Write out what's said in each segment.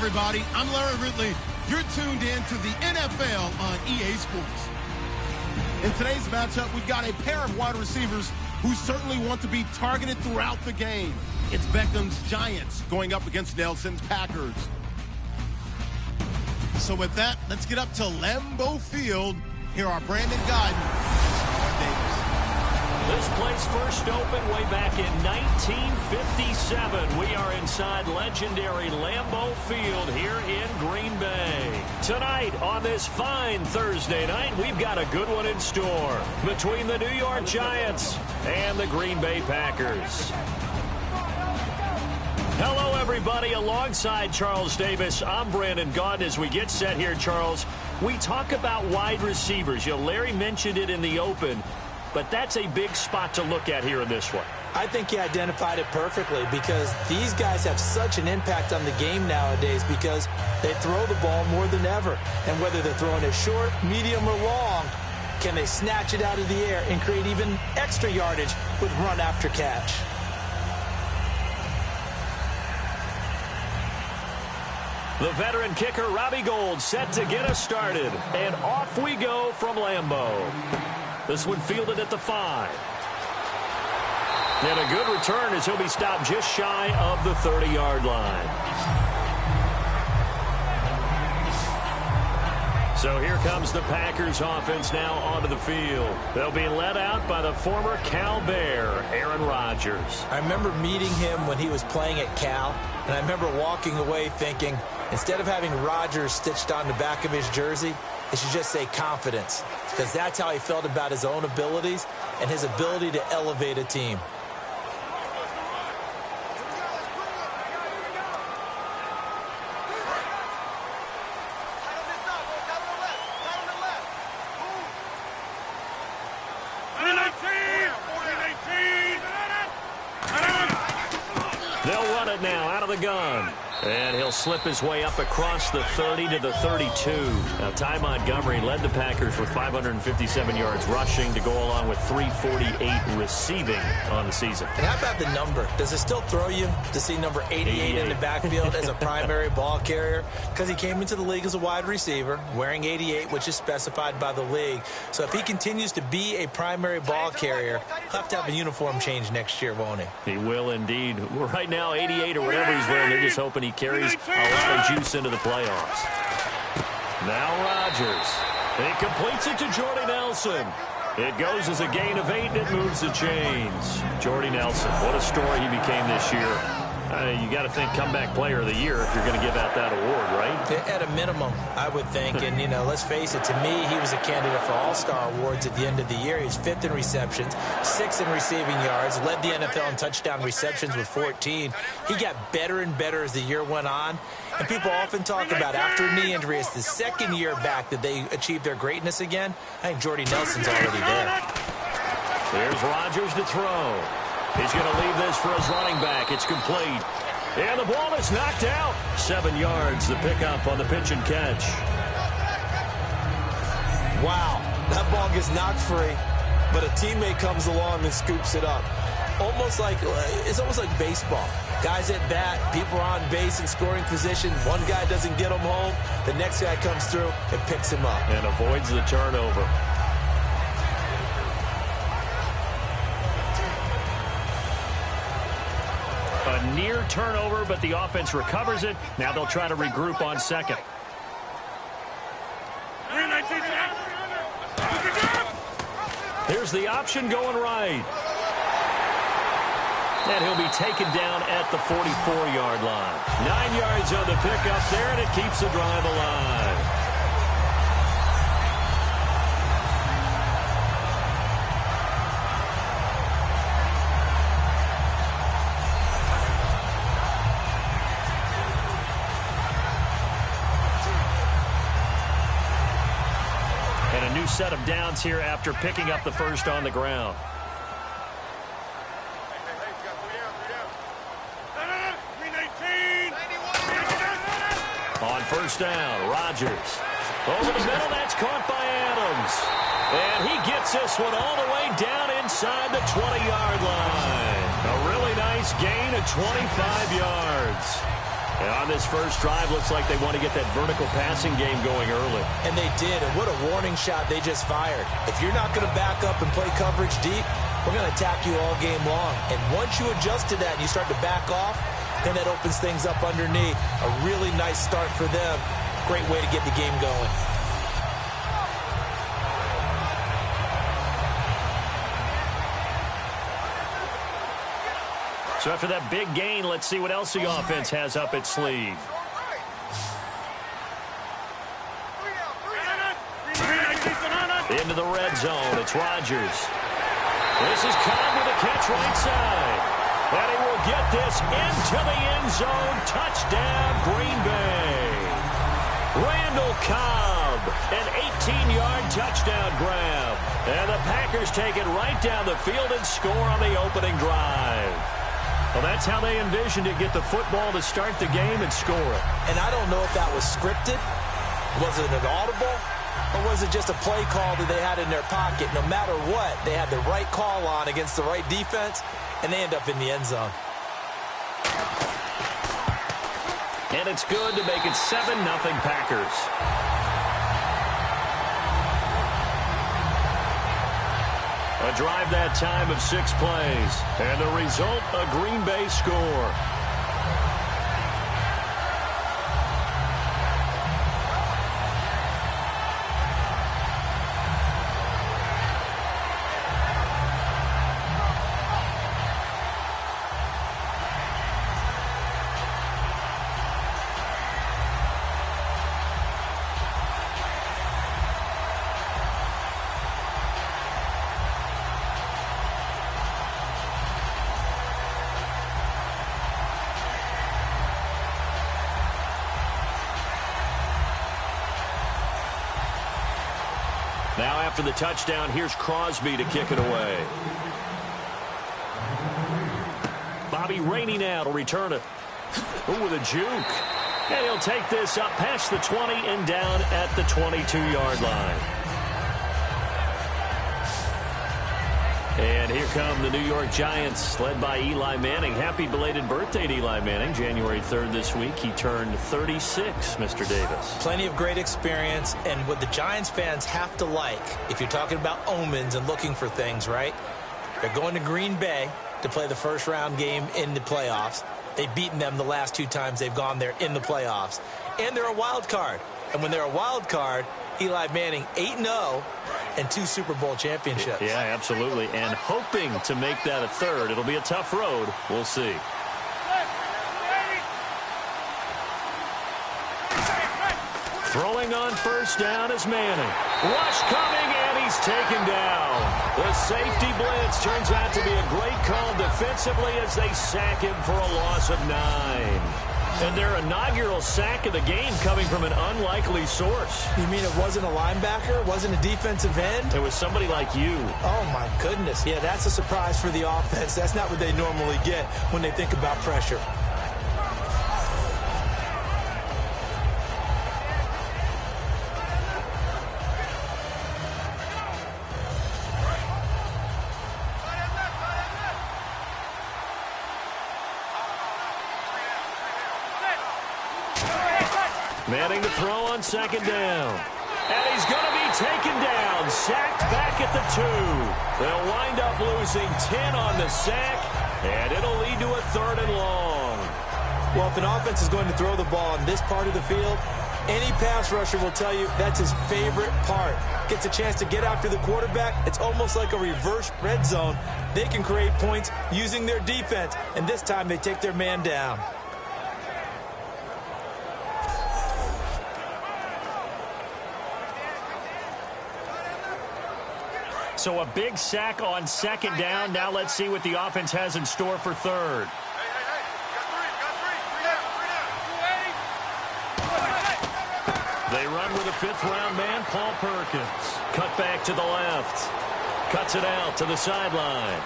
everybody. I'm Larry Ridley. You're tuned in to the NFL on EA Sports. In today's matchup, we've got a pair of wide receivers who certainly want to be targeted throughout the game. It's Beckham's Giants going up against Nelson's Packers. So with that, let's get up to Lambeau Field. Here are Brandon Gaudin and Davis. This place first opened way back in 1957. We are inside legendary Lambeau Field here in Green Bay. Tonight, on this fine Thursday night, we've got a good one in store between the New York Giants and the Green Bay Packers. Hello, everybody. Alongside Charles Davis, I'm Brandon Gaudin. As we get set here, Charles, we talk about wide receivers. You know, Larry mentioned it in the open, but that's a big spot to look at here in this one. I think he identified it perfectly because these guys have such an impact on the game nowadays because they throw the ball more than ever. And whether they're throwing it short, medium, or long, can they snatch it out of the air and create even extra yardage with run after catch? The veteran kicker, Robbie Gould, set to get us started. And off we go from Lambeau. This one fielded at the 5. And a good return as he'll be stopped just shy of the 30-yard line. So here comes the Packers offense now onto the field. They'll be led out by the former Cal Bear, Aaron Rodgers. I remember meeting him when he was playing at Cal, and I remember walking away thinking, instead of having Rodgers stitched on the back of his jersey, it should just say confidence, because that's how he felt about his own abilities and his ability to elevate a team. They'll run it now out of the gun. And he'll slip his way up across the 30 to the 32. Now, Ty Montgomery led the Packers with 557 yards rushing to go along with 348 receiving on the season. And how about the number? Does it still throw you to see number 88 in the backfield as a primary ball carrier? Because he came into the league as a wide receiver, wearing 88, which is specified by the league. So if he continues to be a primary ball carrier, he'll have to have a uniform change next year, won't he? He will indeed. Right now, 88 or whatever he's wearing, they're just hoping he carries a lot of juice into the playoffs. Now Rodgers. And he completes it to Jordy Nelson. It goes as a gain of 8, and it moves the chains. Jordy Nelson, what a story he became this year. You got to think comeback player of the year if you're going to give out that award, right? At a minimum, I would think. And, you know, let's face it, to me, he was a candidate for All-Star awards at the end of the year. He was 5th in receptions, 6th in receiving yards, led the NFL in touchdown receptions with 14. He got better and better as the year went on. And people often talk about after a knee injury, it's the second year back that they achieved their greatness again. I think Jordy Nelson's already there. There's Rodgers to throw. He's going to leave this for his running back. It's complete. And the ball is knocked out. 7 yards, the pickup on the pitch and catch. Wow, that ball gets knocked free, but a teammate comes along and scoops it up. It's almost like baseball. Guys at bat, people are on base in scoring position. One guy doesn't get him home. The next guy comes through and picks him up. And avoids the turnover. A near turnover, but the offense recovers it. Now they'll try to regroup on second. Here's the option going right. And he'll be taken down at the 44-yard line. 9 yards on the pickup there, and it keeps the drive alive. Set of downs here after picking up the first on the ground. On first down, Rodgers. Over the middle, that's caught by Adams. And he gets this one all the way down inside the 20-yard line. A really nice gain of 25 yards. And on this first drive, looks like they want to get that vertical passing game going early. And they did, and what a warning shot they just fired. If you're not going to back up and play coverage deep, we're going to attack you all game long. And once you adjust to that and you start to back off, then that opens things up underneath. A really nice start for them. Great way to get the game going. So after that big gain, let's see what else the offense has up its sleeve. Into the red zone, it's Rodgers. This is Cobb with a catch right side. And he will get this into the end zone. Touchdown, Green Bay. Randall Cobb, an 18-yard touchdown grab. And the Packers take it right down the field and score on the opening drive. Well, that's how they envisioned it, get the football to start the game and score it. And I don't know if that was scripted. Was it an audible? Or was it just a play call that they had in their pocket? No matter what, they had the right call on against the right defense, and they end up in the end zone. And it's good to make it 7-0 Packers. A drive that time of 6 plays. And the result, a Green Bay score. Now after the touchdown, here's Crosby to kick it away. Bobby Rainey now to return it. Ooh, with a juke. And he'll take this up past the 20 and down at the 22-yard line. And here come the New York Giants, led by Eli Manning. Happy belated birthday to Eli Manning. January 3rd this week. He turned 36, Mr. Davis. Plenty of great experience, and what the Giants fans have to like, if you're talking about omens and looking for things, right? They're going to Green Bay to play the first-round game in the playoffs. They've beaten them the last 2 times they've gone there in the playoffs. And they're a wild card. And when they're a wild card, Eli Manning 8-0 and 2 Super Bowl championships. Yeah, absolutely. And hoping to make that a third. It'll be a tough road. We'll see. Throwing on first down is Manning. Rush coming, and he's taken down. The safety blitz turns out to be a great call defensively as they sack him for a loss of 9. And their inaugural sack of the game coming from an unlikely source. You mean it wasn't a linebacker? It wasn't a defensive end? It was somebody like you. Oh, my goodness. Yeah, that's a surprise for the offense. That's not what they normally get when they think about pressure. Manning to throw on second down. And he's going to be taken down. Sacked back at the 2. They'll wind up losing 10 on the sack, and it'll lead to a 3rd and long. Well, if an offense is going to throw the ball in this part of the field, any pass rusher will tell you that's his favorite part. Gets a chance to get after the quarterback. It's almost like a reverse red zone. They can create points using their defense, and this time they take their man down. So a big sack on second down. Now let's see what the offense has in store for third. They run with a 5th-round man, Paul Perkins. Cut back to the left. Cuts it out to the sideline.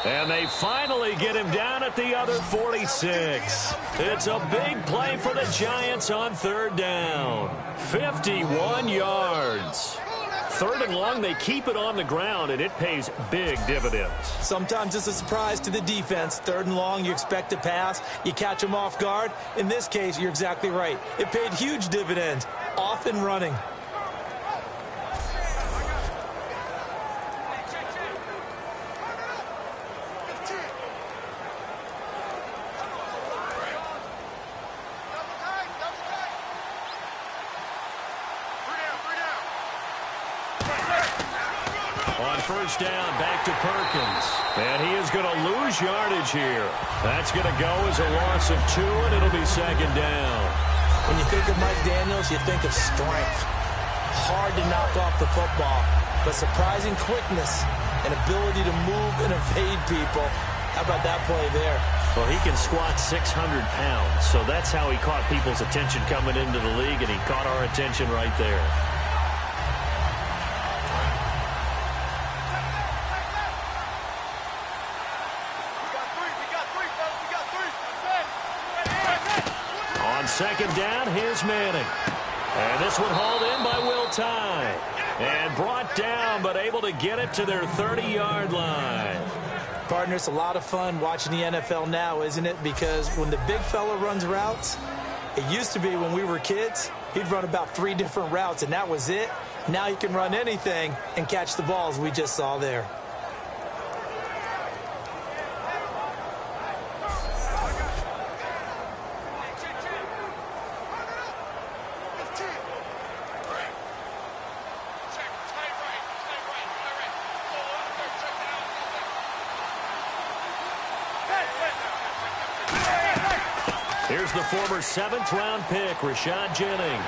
And they finally get him down at the other 46. It's a big play for the Giants on 3rd down. 51 yards. 3rd and long, they keep it on the ground, and it pays big dividends. Sometimes it's a surprise to the defense. 3rd and long, you expect to pass. You catch them off guard. In this case, you're exactly right. It paid huge dividends. Off and running. On 1st down, back to Perkins. And he is going to lose yardage here. That's going to go as a loss of 2, and it'll be 2nd down. When you think of Mike Daniels, you think of strength. Hard to knock off the football, but surprising quickness and ability to move and evade people. How about that play there? Well, he can squat 600 pounds, so that's how he caught people's attention coming into the league, and he caught our attention right there. On 2nd down, here's Manning. And this one hauled in by Will Tye. And brought down, but able to get it to their 30-yard line. Partner, it's a lot of fun watching the NFL now, isn't it? Because when the big fella runs routes, it used to be when we were kids, he'd run about 3 different routes, and that was it. Now he can run anything and catch the balls we just saw there. Here's the former 7th-round pick, Rashad Jennings.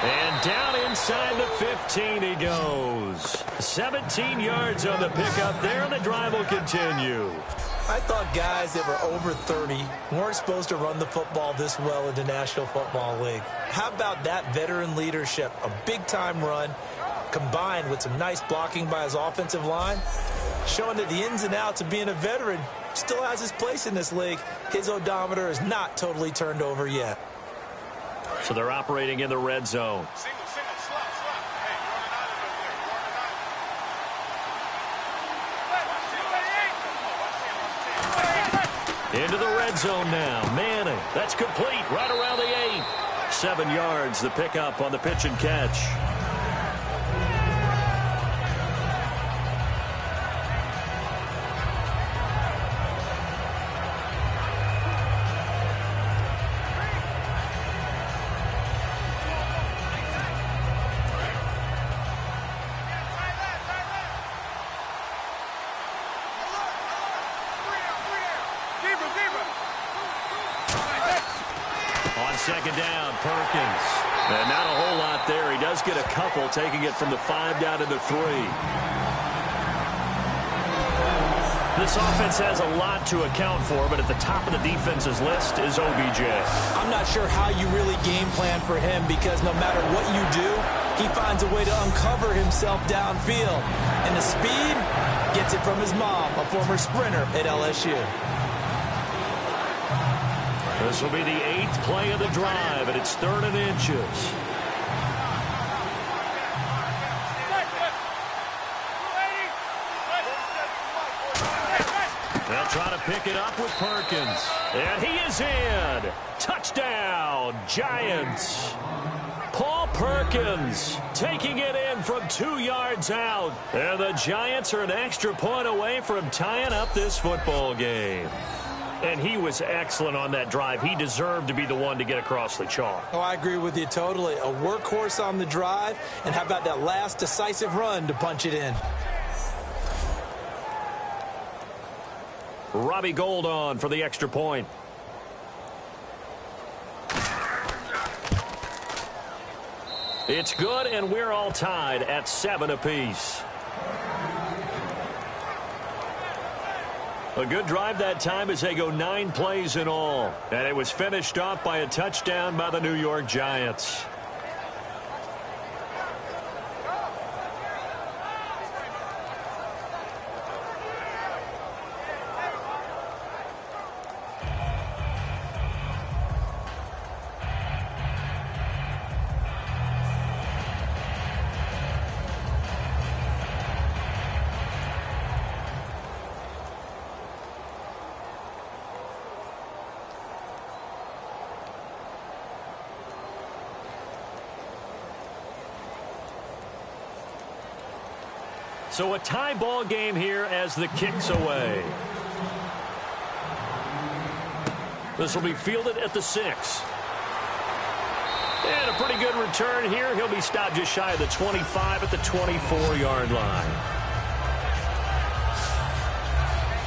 And down inside the 15 he goes. 17 yards on the pickup there, and the drive will continue. I thought guys that were over 30 weren't supposed to run the football this well in the National Football League. How about that veteran leadership? A big-time run combined with some nice blocking by his offensive line, showing that the ins and outs of being a veteran still has his place in this league. His odometer is not totally turned over yet. So they're operating in the red zone. Into the red zone now. Manning. That's complete. Right around the 8. 7 yards, the pickup on the pitch and catch. On 2nd down, Perkins. And not a whole lot there. He does get a couple, taking it from the 5 down to the 3. This offense has a lot to account for, but at the top of the defense's list is OBJ. I'm not sure how you really game plan for him, because no matter what you do, he finds a way to uncover himself downfield. And the speed gets it from his mom, a former sprinter at LSU. This will be the 8th play of the drive, and it's 3rd and inches. They'll try to pick it up with Perkins. And he is in. Touchdown, Giants. Paul Perkins taking it in from 2 yards out. And the Giants are an extra point away from tying up this football game. And he was excellent on that drive. He deserved to be the one to get across the chalk. Oh, I agree with you totally. A workhorse on the drive. And how about that last decisive run to punch it in? Robbie Gould on for the extra point. It's good, and we're all tied at 7 apiece. A good drive that time as they go 9 plays in all. And it was finished off by a touchdown by the New York Giants. So a tie ball game here as the kick's away. This will be fielded at the 6. And a pretty good return here. He'll be stopped just shy of the 25 at the 24-yard line.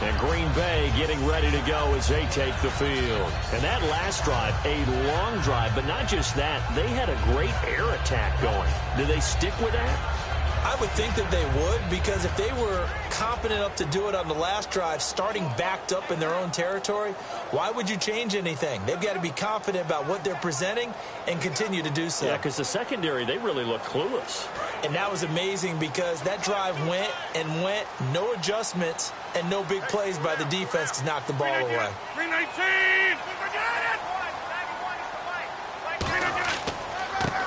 And Green Bay getting ready to go as they take the field. And that last drive, a long drive, but not just that. They had a great air attack going. Do they stick with that? I would think that they would, because if they were confident enough to do it on the last drive, starting backed up in their own territory, why would you change anything? They've got to be confident about what they're presenting and continue to do so. Yeah, because the secondary, they really look clueless. And that was amazing because that drive went and went, no adjustments and no big plays by the defense to knock the ball away. 319!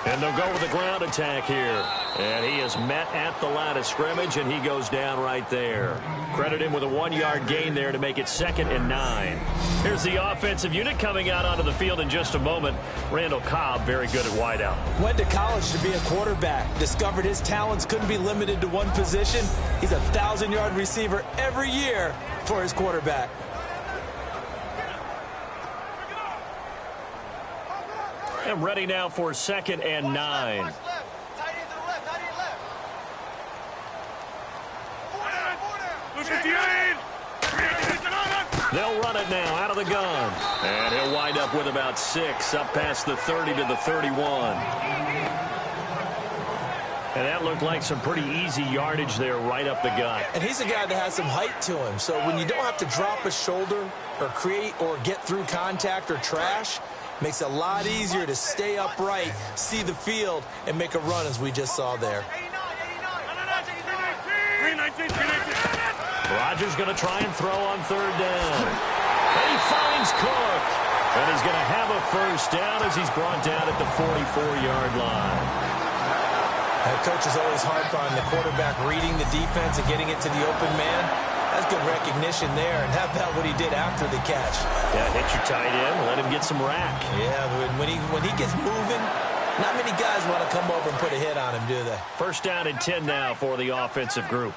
And they'll go with the ground attack here. And he is met at the line of scrimmage, and he goes down right there. Credit him with a 1-yard gain there to make it 2nd and 9. Here's the offensive unit coming out onto the field in just a moment. Randall Cobb, very good at wideout. Went to college to be a quarterback. Discovered his talents couldn't be limited to one position. He's a 1,000-yard receiver every year for his quarterback. And ready now for 2nd and 9. They'll run it now out of the gun. And he'll wind up with about 6, up past the 30 to the 31. And that looked like some pretty easy yardage there right up the gut. And he's a guy that has some height to him. So when you don't have to drop a shoulder or create or get through contact or trash, makes it a lot easier to stay upright, see the field, and make a run as we just saw there. Rodgers going to try and throw on 3rd down. And he finds Cook. And he's going to have a first down as he's brought down at the 44-yard line. Head coach is always harp on the quarterback reading the defense and getting it to the open man. That's good recognition there. And how about what he did after the catch? Yeah, hit your tight end, let him get some rack. Yeah, but when he gets moving, not many guys want to come over and put a hit on him, do they? First down and 10 now for the offensive group.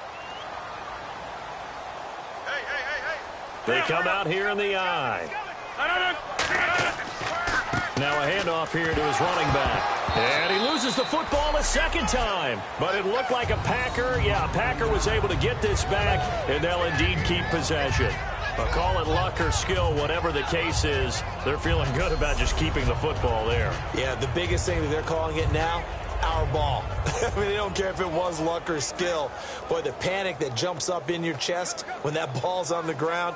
They come out here in the I. Now a handoff here to his running back. And he loses the football a second time. But it looked like a Packer. Yeah, a Packer was able to get this back, and they'll indeed keep possession. But call it luck or skill, whatever the case is, they're feeling good about just keeping the football there. Yeah, the biggest thing that they're calling it now, our ball. I mean, they don't care if it was luck or skill. Boy, the panic that jumps up in your chest when that ball's on the ground,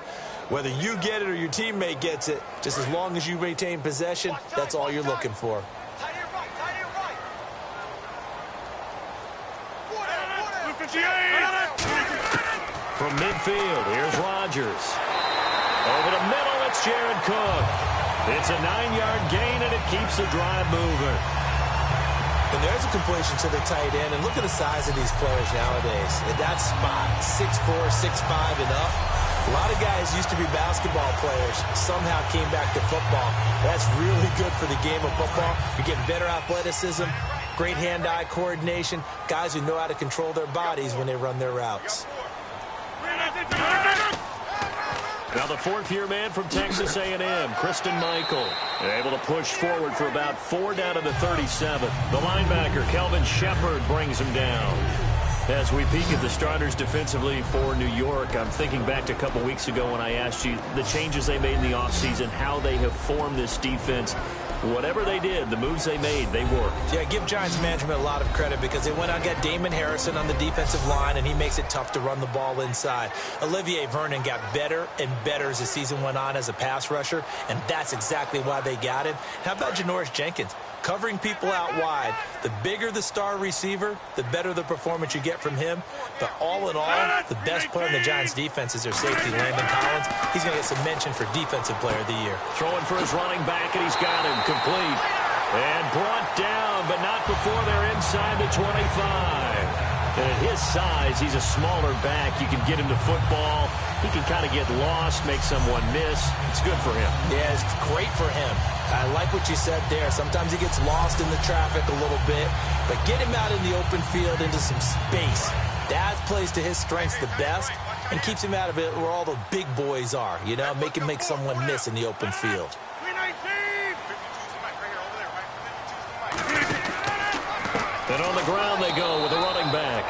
whether you get it or your teammate gets it, just as long as you maintain possession, that's all you're looking for. From midfield, here's Rodgers. Over the middle, it's Jared Cook. It's a 9-yard gain, and it keeps the drive moving. And there's a completion to the tight end. And look at the size of these players nowadays. At that spot, 6'4", 6'5", and up. A lot of guys used to be basketball players, somehow came back to football. That's really good for the game of football. You're getting better athleticism, great hand-eye coordination, guys who know how to control their bodies when they run their routes. Now the 4th-year man from Texas A&M, Christian Michael, able to push forward for about 4 down to the 37. The linebacker, Kelvin Shepard, brings him down. As we peek at the starters defensively for New York, I'm thinking back to a couple weeks ago when I asked you the changes they made in the offseason, how they have formed this defense. Whatever they did, the moves they made, they worked. Yeah, give Giants management a lot of credit because they went out and got Damon Harrison on the defensive line, and he makes it tough to run the ball inside. Olivier Vernon got better and better as the season went on as a pass rusher, and that's exactly why they got him. How about Janoris Jenkins? Covering people out wide. The bigger the star receiver, the better the performance you get from him. But all in all, the best player in the Giants' defense is their safety, Landon Collins. He's going to get some mention for Defensive Player of the Year. Throwing for his running back, and he's got him complete. And brought down, but not before they're inside the 25. And at his size, he's a smaller back. You can get him to football. He can kind of get lost, make someone miss. It's good for him. Yeah, it's great for him. I like what you said there. Sometimes he gets lost in the traffic a little bit, but get him out in the open field into some space. Dad plays to his strengths the best and keeps him out of it where all the big boys are, you know, make someone miss in the open field. And on the ground they go with a running back.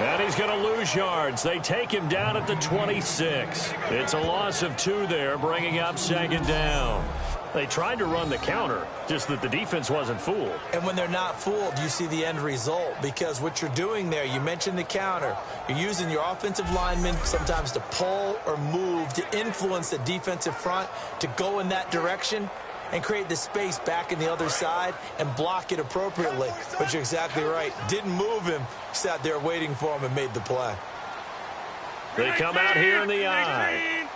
And he's going to lose yards. They take him down at the 26. It's a loss of 2 there, bringing up 2nd down. They tried to run the counter, just that the defense wasn't fooled. And when they're not fooled, you see the end result. Because what you're doing there, you mentioned the counter. You're using your offensive linemen sometimes to pull or move to influence the defensive front to go in that direction and create the space back in the other side and block it appropriately. But you're exactly right. Didn't move him. Sat there waiting for him and made the play. They come out here in the eye.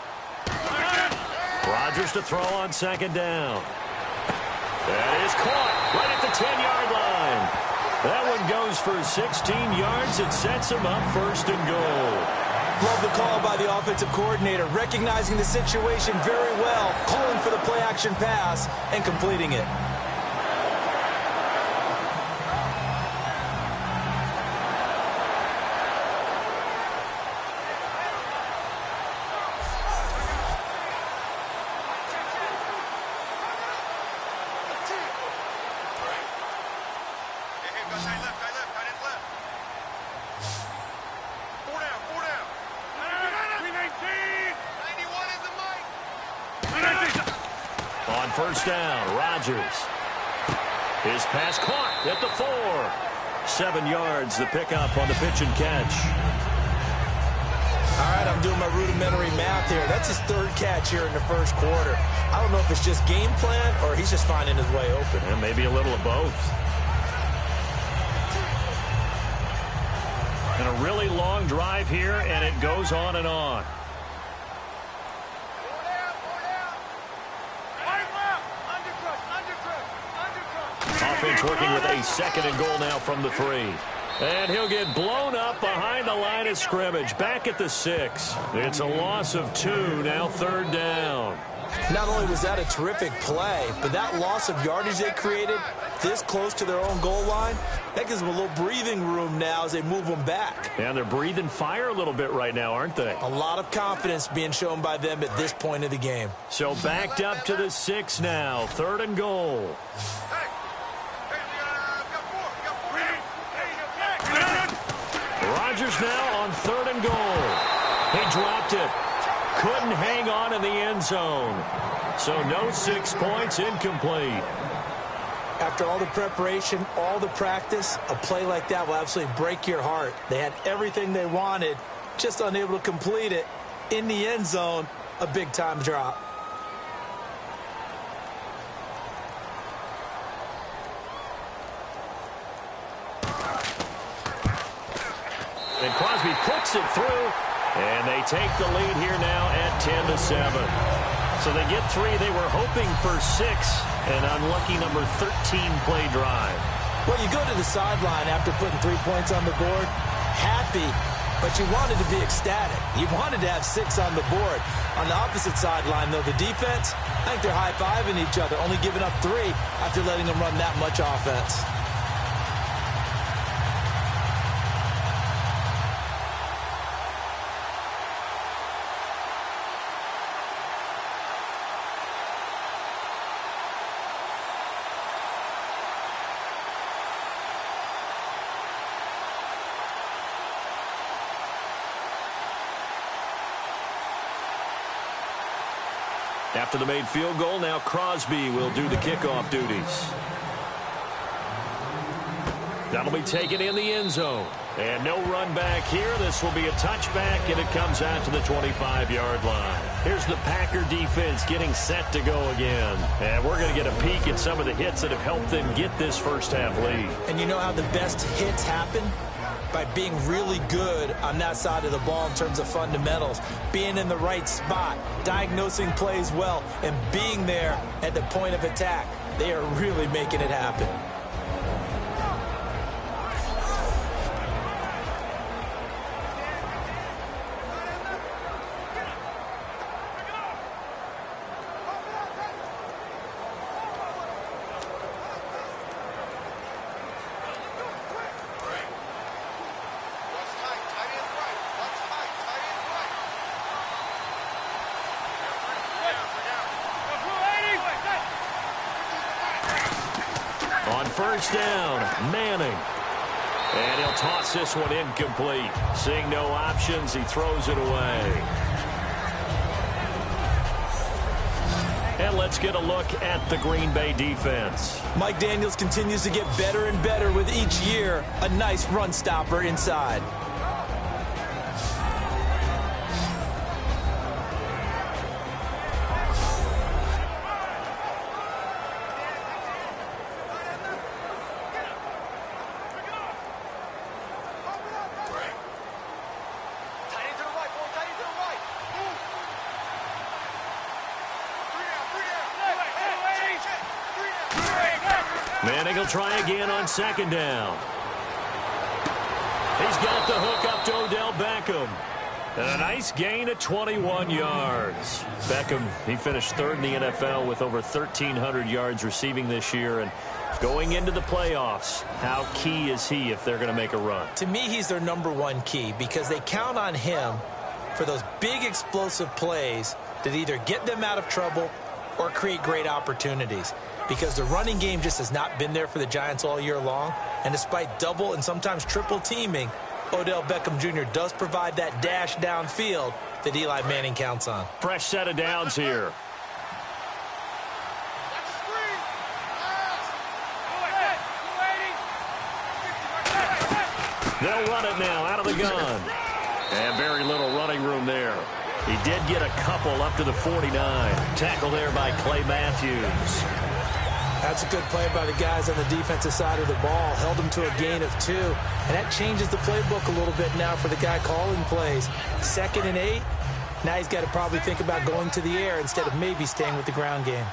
Rodgers to throw on 2nd down. That is caught right at the 10-yard line. That one goes for 16 yards. It sets him up 1st and goal. Love the call by the offensive coordinator, recognizing the situation very well, calling for the play-action pass and completing it. On 1st down, Rodgers. His pass caught at the 4. 7 yards, the pickup on the pitch and catch. All right, I'm doing my rudimentary math here. That's his 3rd catch here in the 1st quarter. I don't know if it's just game plan or he's just finding his way open. And maybe a little of both. And a really long drive here, and it goes on and on. Offense working with a 2nd and goal now from the 3. And he'll get blown up behind the line of scrimmage, back at the 6. It's a loss of 2, now 3rd down. Not only was that a terrific play, but that loss of yardage they created this close to their own goal line, that gives them a little breathing room now as they move them back. And they're breathing fire a little bit right now, aren't they? A lot of confidence being shown by them at this point of the game. So backed up to the 6 now, 3rd and goal. Rodgers now on 3rd and goal. He dropped it. Couldn't hang on in the end zone. So no 6 points, incomplete. After all the preparation, all the practice, a play like that will absolutely break your heart. They had everything they wanted, just unable to complete it. In the end zone, a big-time drop. And Crosby puts it through, and they take the lead here now at 10-7. So they get 3. They were hoping for 6, an unlucky number 13 play drive. Well, you go to the sideline after putting 3 points on the board, happy, but you wanted to be ecstatic. You wanted to have 6 on the board. On the opposite sideline, though, the defense, I think they're high-fiving each other, only giving up 3 after letting them run that much offense. After the made field goal, now Crosby will do the kickoff duties. That'll be taken in the end zone. And no run back here. This will be a touchback, and it comes out to the 25-yard line. Here's the Packer defense getting set to go again. And we're going to get a peek at some of the hits that have helped them get this first-half lead. And you know how the best hits happen? By being really good on that side of the ball in terms of fundamentals, being in the right spot, diagnosing plays well, and being there at the point of attack. They are really making it happen. first down. Manning. And he'll toss this one incomplete. Seeing no options, he throws it away. And let's get a look at the Green Bay defense. Mike Daniels continues to get better and better with each year. A nice run stopper inside. Manning will try again on second down. He's got the hook up to Odell Beckham. And a nice gain of 21 yards. Beckham, he finished third in the NFL with over 1,300 yards receiving this year. And going into the playoffs, how key is he if they're going to make a run? To me, he's their #1 key because they count on him for those big explosive plays that either get them out of trouble or create great opportunities. Because the running game just has not been there for the Giants all year long. And despite double and sometimes triple teaming, Odell Beckham Jr. does provide that dash downfield that Eli Manning counts on. Fresh set of downs here. They'll run it now out of the gun. And very little running room there. He did get a couple up to the 49. Tackle there by Clay Matthews. That's a good play by the guys on the defensive side of the ball. Held him to a gain of 2. And that changes the playbook a little bit now for the guy calling plays. 2nd and 8. Now he's got to probably think about going to the air instead of maybe staying with the ground game.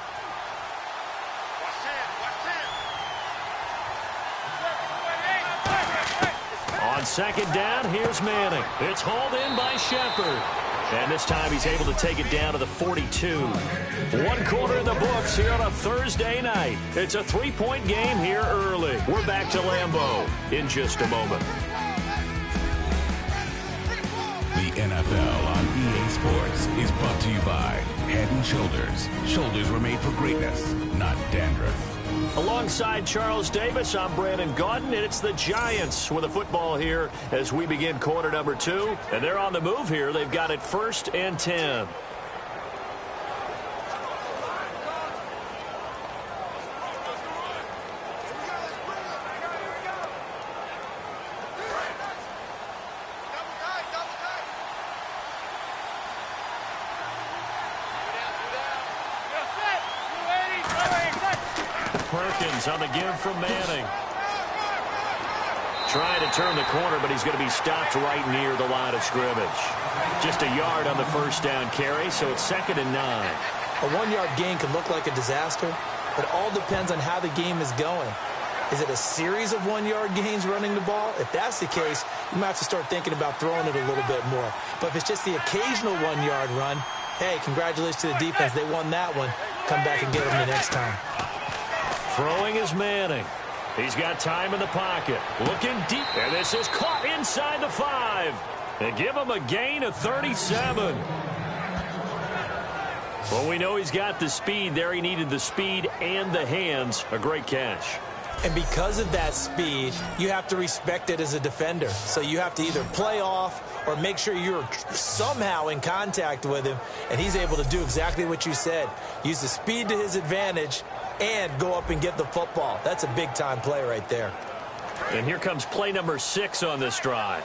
On second down, here's Manning. It's hauled in by Shepard. And this time he's able to take it down to the 42. 1 quarter in the books here on a Thursday night. It's a 3-point game here early. We're back to Lambeau in just a moment. The NFL on EA Sports is brought to you by Head & Shoulders. Shoulders were made for greatness, not dandruff. Alongside Charles Davis, I'm Brandon Gaudin, and it's the Giants with a football here as we begin quarter number 2. And they're on the move here. They've got it 1st and 10. Perkins on the give from Manning. Trying to turn the corner, but he's going to be stopped right near the line of scrimmage. Just a yard on the first down carry, so it's 2nd and 9. A 1-yard gain can look like a disaster. It all depends on how the game is going. Is it a series of 1-yard gains running the ball? If that's the case, you might have to start thinking about throwing it a little bit more. But if it's just the occasional 1-yard run, hey, congratulations to the defense. They won that one. Come back and get them the next time. Throwing is Manning. He's got time in the pocket. Looking deep. And this is caught inside the 5. They give him a gain of 37. Well, we know he's got the speed there. He needed the speed and the hands. A great catch. And because of that speed, you have to respect it as a defender. So you have to either play off or make sure you're somehow in contact with him. And he's able to do exactly what you said. Use the speed to his advantage and go up and get the football. That's a big-time play right there. And here comes play number 6 on this drive.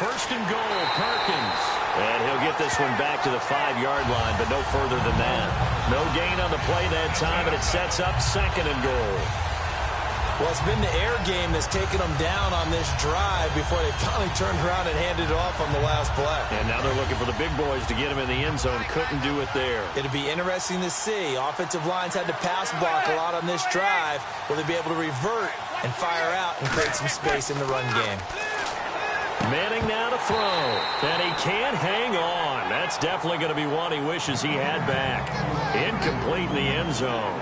First and goal, Perkins. And he'll get this one back to the 5-yard line, but no further than that. No gain on the play that time, and it sets up 2nd and goal. Well, it's been the air game that's taken them down on this drive before they finally turned around and handed it off on the last play. And now they're looking for the big boys to get him in the end zone. Couldn't do it there. It'll be interesting to see. Offensive lines had to pass block a lot on this drive. Will they be able to revert and fire out and create some space in the run game? Manning now to throw. And he can't hang on. That's definitely going to be one he wishes he had back. Incomplete in the end zone.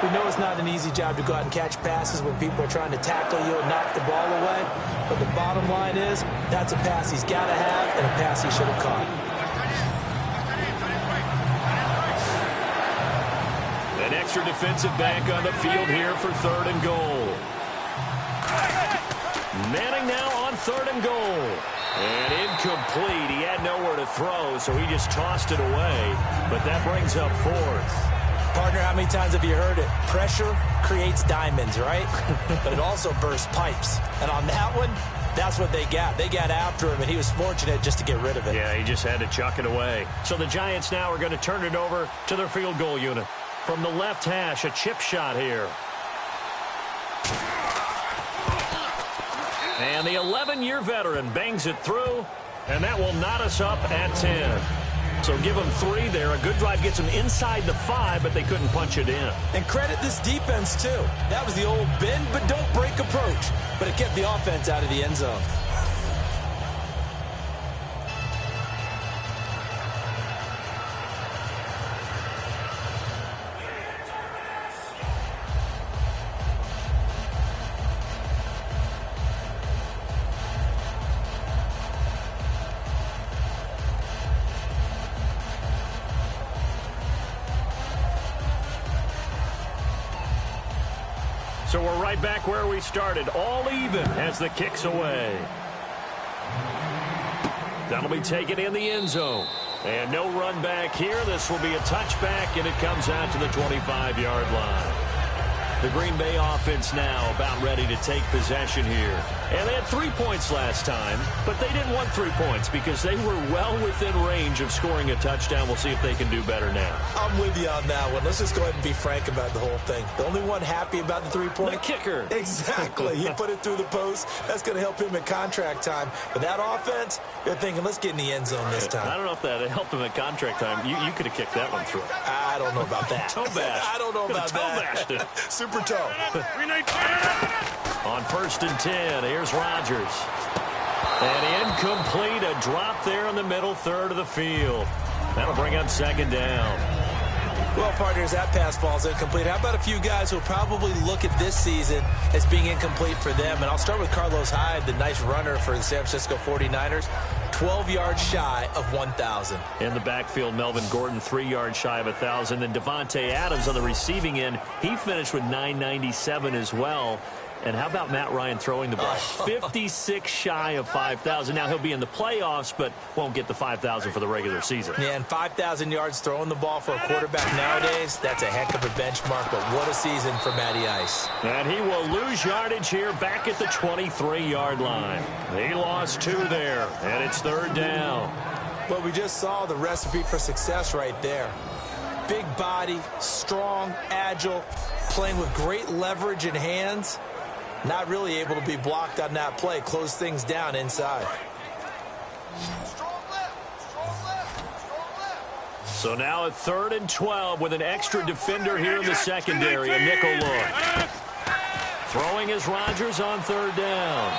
We know it's not an easy job to go out and catch passes when people are trying to tackle you and knock the ball away. But the bottom line is, that's a pass he's got to have and a pass he should have caught. An extra defensive back on the field here for 3rd and goal. Manning now on 3rd and goal. And incomplete. He had nowhere to throw, so he just tossed it away. But that brings up 4th. Partner, how many times have you heard it? Pressure creates diamonds, right? But it also bursts pipes. And on that one, that's what they got. They got after him, and he was fortunate just to get rid of it. Yeah, he just had to chuck it away. So the Giants now are going to turn it over to their field goal unit. From the left hash, a chip shot here. And the 11-year veteran bangs it through, and that will knot us up at 10. So give them 3 there. A good drive gets them inside the 5, but they couldn't punch it in. And credit this defense, too. That was the old bend but don't break approach, but it kept the offense out of the end zone. So we're right back where we started, all even as the kick's away. That'll be taken in the end zone. And no run back here. This will be a touchback, and it comes out to the 25-yard line. The Green Bay offense now about ready to take possession here. And they had 3 points last time, but they didn't want 3 points because they were well within range of scoring a touchdown. We'll see if they can do better now. I'm with you on that one. Let's just go ahead and be frank about the whole thing. The only one happy about the 3-point? The kicker. Exactly. He put it through the post. That's going to help him at contract time. But that offense, they're thinking, let's get in the end zone this time. I don't know if that helped him at contract time. You could have kicked that one through. I don't know about that. Toe bash. I don't know about that. Super toe. On 1st and 10, here's Rodgers. And incomplete, a drop there in the middle third of the field. That'll bring up 2nd down. Well, partners, that pass falls incomplete. How about a few guys who will probably look at this season as being incomplete for them? And I'll start with Carlos Hyde, the nice runner for the San Francisco 49ers. 12 yards shy of 1,000. In the backfield, Melvin Gordon 3 yards shy of 1,000. And Devontae Adams on the receiving end, he finished with 997 as well. And how about Matt Ryan throwing the ball? 56 shy of 5,000. Now he'll be in the playoffs, but won't get the 5,000 for the regular season. Yeah, and 5,000 yards throwing the ball for a quarterback nowadays, that's a heck of a benchmark. But what a season for Matty Ice. And he will lose yardage here back at the 23-yard line. He lost 2 there, and it's 3rd down. Well, we just saw the recipe for success right there. Big body, strong, agile, playing with great leverage in hands. Not really able to be blocked on that play. Close things down inside. So now at 3rd and 12 with an extra defender here in the secondary. A nickel look. Throwing is Rodgers on 3rd down.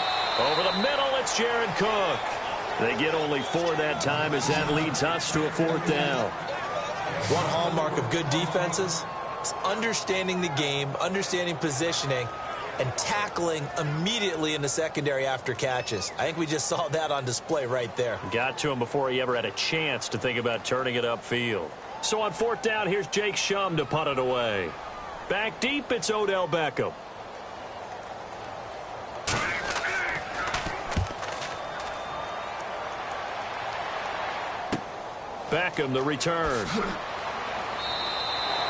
Over the middle, it's Jared Cook. They get only 4 that time as that leads us to a 4th down. One hallmark of good defenses is understanding the game, understanding positioning, and tackling immediately in the secondary after catches. I think we just saw that on display right there. Got to him before he ever had a chance to think about turning it upfield. So on 4th down, here's Jake Shum to punt it away. Back deep, it's Odell Beckham. Beckham, the return.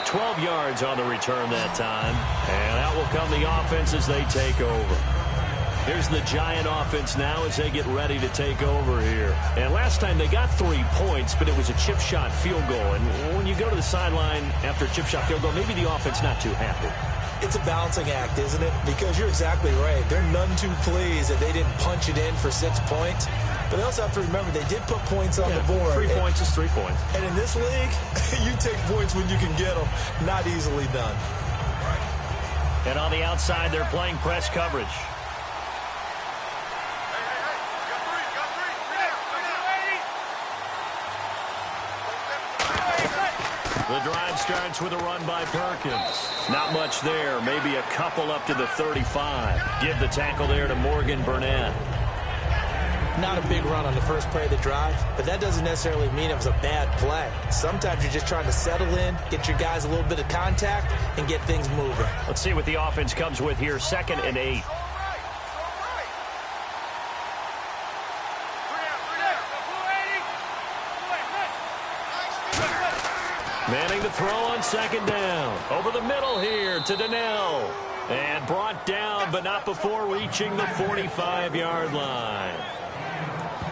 12 yards on the return that time. And out will come the offense as they take over. Here's the Giant offense now as they get ready to take over here. And last time they got 3 points, but it was a chip shot field goal. And when you go to the sideline after a chip shot field goal, maybe the offense not too happy. It's a balancing act, isn't it? Because you're exactly right. They're none too pleased that they didn't punch it in for 6 points. But they also have to remember they did put points on the board. 3 points is 3 points. And in this league, you take points when you can get them. Not easily done. And on the outside, they're playing press coverage. The drive starts with a run by Perkins. Not much there. Maybe a couple up to the 35. Give the tackle there to Morgan Burnett. Not a big run on the first play of the drive, but that doesn't necessarily mean it was a bad play. Sometimes you're just trying to settle in, get your guys a little bit of contact, and get things moving. Let's see what the offense comes with here. 2nd and 8. Manning to throw on 2nd down. Over the middle here to Donnell. And brought down, but not before reaching the 45-yard line.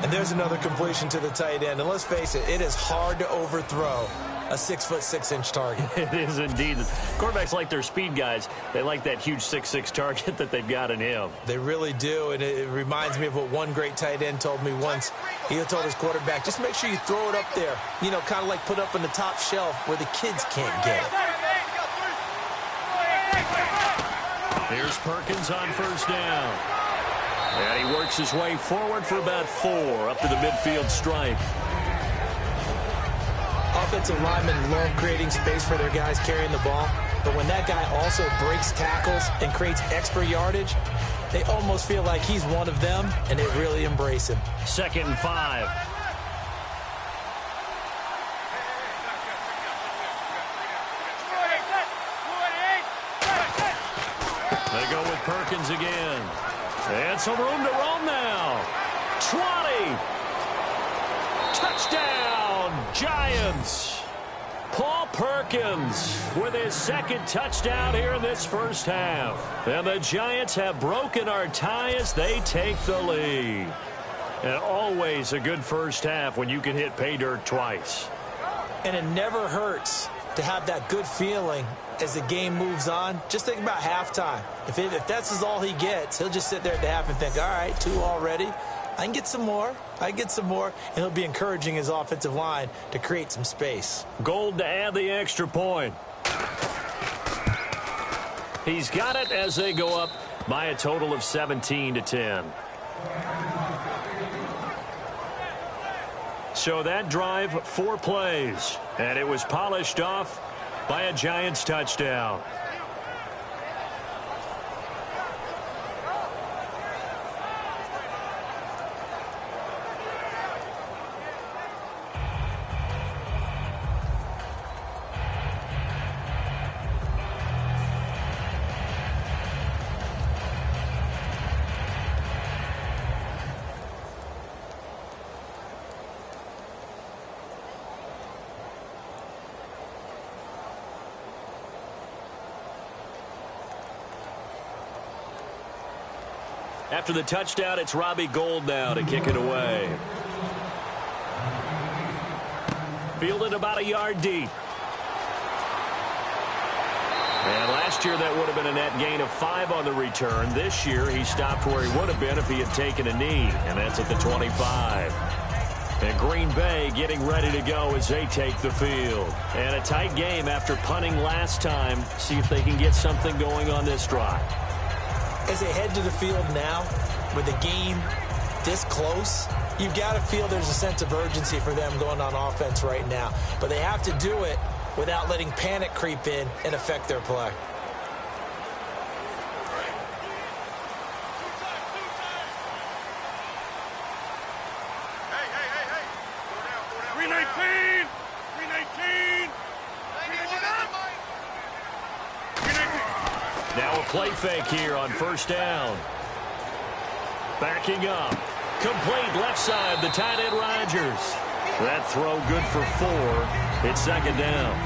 And there's another completion to the tight end. And let's face it, it is hard to overthrow a 6'6" target. It is indeed. Quarterbacks like their speed guys. They like that huge 6'6" target that they've got in him. They really do, and it reminds me of what one great tight end told me once. He told his quarterback, just make sure you throw it up there. You know, kind of like put up on the top shelf where the kids can't get it. Here's Perkins on 1st down. And he works his way forward for about 4 up to the midfield stripe. Offensive linemen love creating space for their guys carrying the ball, but when that guy also breaks tackles and creates extra yardage, they almost feel like he's one of them, and they really embrace him. 2nd and 5. They go with Perkins again. And some room to roam now. 20. Touchdown, Giants. Paul Perkins with his 2nd touchdown here in this first half. And the Giants have broken our tie as they take the lead. And always a good first half when you can hit pay dirt twice. And it never hurts to have that good feeling as the game moves on. Just think about halftime. If that's all he gets, he'll just sit there at the half and think, all right, 2 already. I can get some more. And he'll be encouraging his offensive line to create some space. Gold to add the extra point. He's got it as they go up by a total of 17-10. So that drive, 4 plays, and it was polished off by a Giants touchdown. After the touchdown, it's Robbie Gould now to kick it away. Fielded about a yard deep. And last year, that would have been a net gain of 5 on the return. This year, he stopped where he would have been if he had taken a knee, and that's at the 25. And Green Bay getting ready to go as they take the field. And a tight game after punting last time. See if they can get something going on this drive. As they head to the field now, with the game this close, you've got to feel there's a sense of urgency for them going on offense right now. But they have to do it without letting panic creep in and affect their play. Now a play fake here on 1st down. Backing up. Complete left side, the tight end Rodgers. That throw good for 4. It's 2nd down.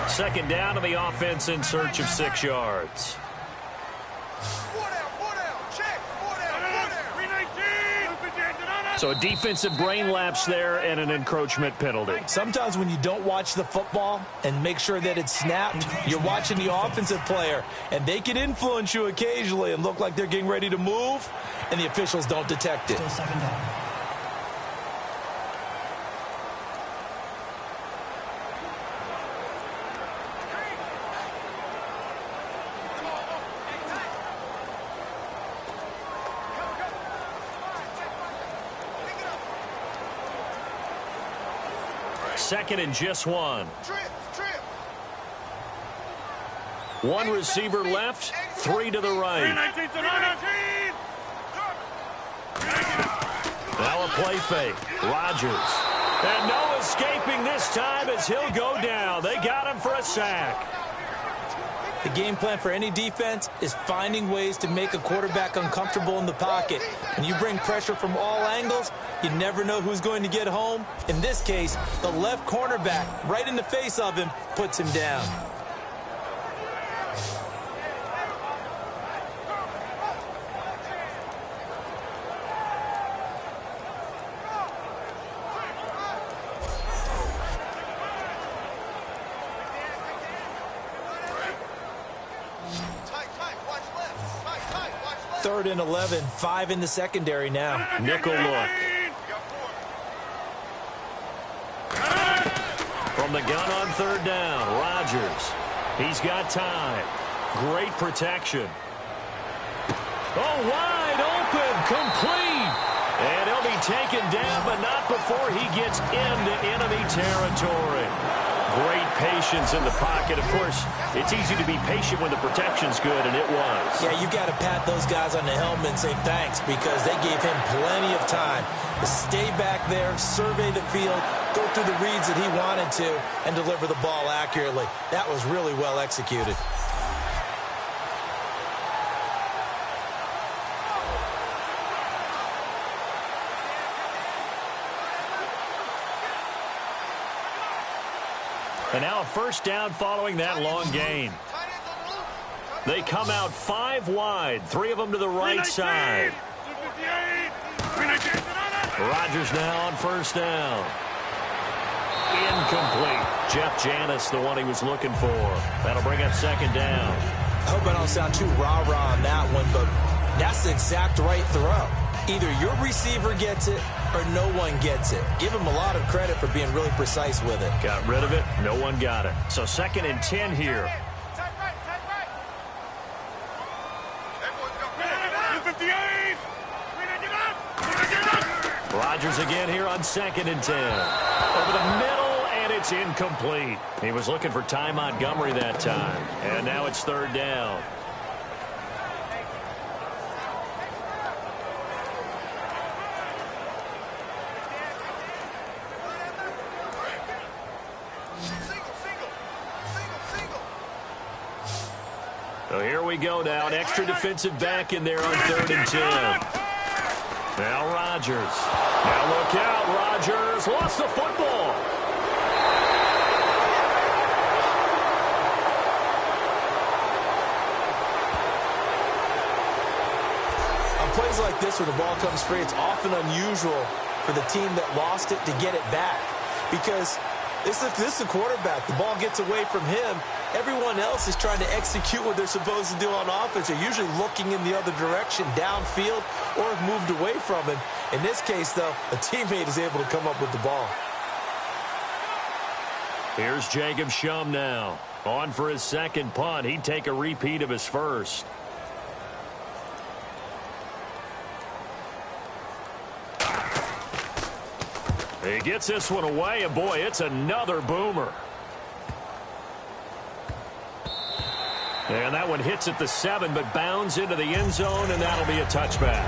Second down to the offense in search of 6 yards. So a defensive brain lapse there and an encroachment penalty. Sometimes when you don't watch the football and make sure that it's snapped, you're watching the offensive player, and they can influence you occasionally and look like they're getting ready to move, and the officials don't detect it. Still 2nd down. second and just one. One receiver left, three to the right. Now a play fake. Rodgers. And no escaping this time as he'll go down. They got him for a sack. The game plan for any defense is finding ways to make a quarterback uncomfortable in the pocket. When you bring pressure from all angles, you never know who's going to get home. In this case, the left cornerback, right in the face of him, puts him down. Third and 11, 5 in the secondary now. Nickel look. From the gun on third down, Rodgers. He's got time. Great protection. Oh, wide open, complete. And he'll be taken down, but not before he gets into enemy territory. Great patience in the pocket. Of course, it's easy to be patient when the protection's good, and it was. Yeah, you got to pat those guys on the helmet and say thanks because they gave him plenty of time to stay back there, survey the field, go through the reads that he wanted to, and deliver the ball accurately. That was really well executed. And now a first down following that long gain. They come out 5 wide, 3 of them to the right side. Rodgers now on first down. Incomplete. Jeff Janis, the one he was looking for. That'll bring up second down. I hope I don't sound too rah-rah on that one, but that's the exact right throw. Either your receiver gets it or no one gets it. Give him a lot of credit for being really precise with it. Got rid of it. No one got it. So second and 10 here. Rodgers again here on second and 10. Over the middle, and it's incomplete. He was looking for Ty Montgomery that time. And now it's third down. So here we go now. An extra defensive back in there on third and 10. Now Rodgers. Now look out. Rodgers lost the football. On plays like this where the ball comes free, it's often unusual for the team that lost it to get it back. Because this is the quarterback. The ball gets away from him. Everyone else is trying to execute what they're supposed to do on offense. They're usually looking in the other direction, downfield, or have moved away from him. In this case, though, a teammate is able to come up with the ball. Here's Jacob Shum now. On for his second punt. He'd take a repeat of his first. He gets this one away, and boy, it's another boomer. And that one hits at the 7, but bounds into the end zone, and that'll be a touchback.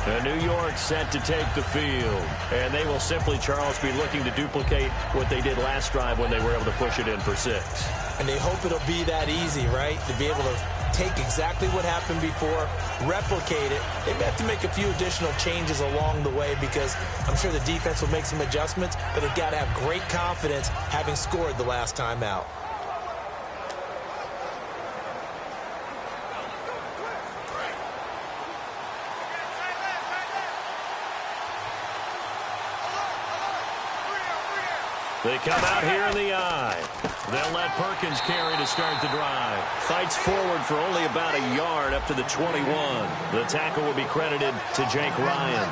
And New York set to take the field. And they will simply, Charles, be looking to duplicate what they did last drive when they were able to push it in for 6. And they hope it'll be that easy, right? To be able to take exactly what happened before, replicate it. They may have to make a few additional changes along the way because I'm sure the defense will make some adjustments, but they've got to have great confidence having scored the last time out. They come out here in the eye. They'll let Perkins carry to start the drive. Fights forward for only about a yard up to the 21. The tackle will be credited to Jake Ryan.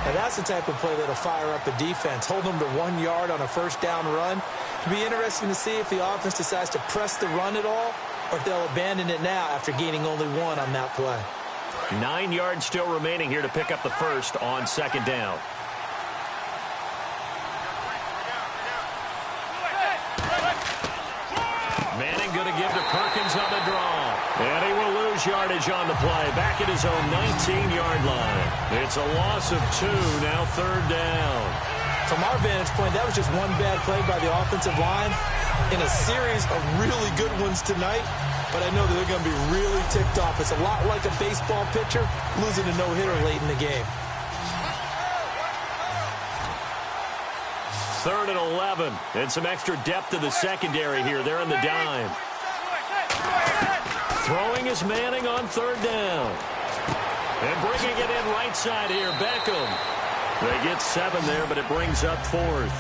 And that's the type of play that'll fire up a defense. Hold them to 1 yard on a first down run. It'll be interesting to see if the offense decides to press the run at all or if they'll abandon it now after gaining only 1 on that play. 9 yards still remaining here to pick up the first on second down. going to give to Perkins on the draw. And he will lose yardage on the play. Back at his own 19-yard line. It's a loss of 2, now 3rd down. From our vantage point, that was just one bad play by the offensive line in a series of really good ones tonight. But I know that they're going to be really ticked off. It's a lot like a baseball pitcher losing a no-hitter late in the game. 3rd and 11. And some extra depth to the secondary here. They're in the dime. Throwing is Manning on 3rd down. And bringing it in right side here, Beckham. They get 7 there, but it brings up 4th.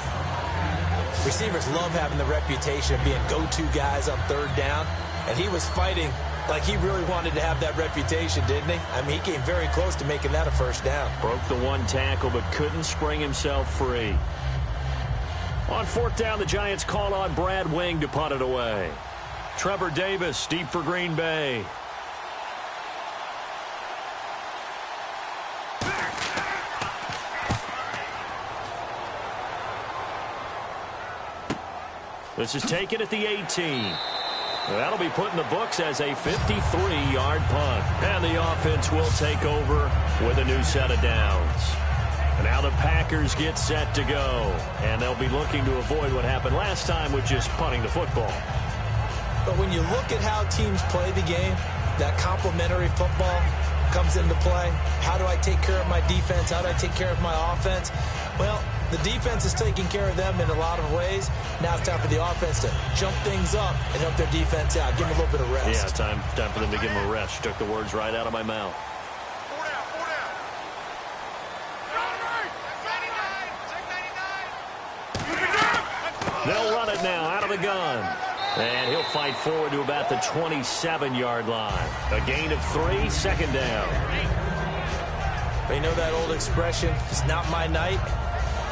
Receivers love having the reputation of being go-to guys on 3rd down. And he was fighting like he really wanted to have that reputation, didn't he? I mean, he came very close to making that a 1st down. Broke the 1 tackle, but couldn't spring himself free. On 4th down, the Giants call on Brad Wing to punt it away. Trevor Davis, deep for Green Bay. This is taken at the 18. That'll be put in the books as a 53-yard punt. And the offense will take over with a new set of downs. Now the Packers get set to go, and they'll be looking to avoid what happened last time with just punting the football. But when you look at how teams play the game, that complementary football comes into play. How do I take care of my defense? How do I take care of my offense? Well, the defense is taking care of them in a lot of ways. Now it's time for the offense to jump things up and help their defense out. Give them a little bit of rest. Yeah, time for them to give them a rest. You took the words right out of my mouth. They'll run it now out of the gun. And he'll fight forward to about the 27-yard line. A gain of 3, 2nd down. But you know that old expression, it's not my night?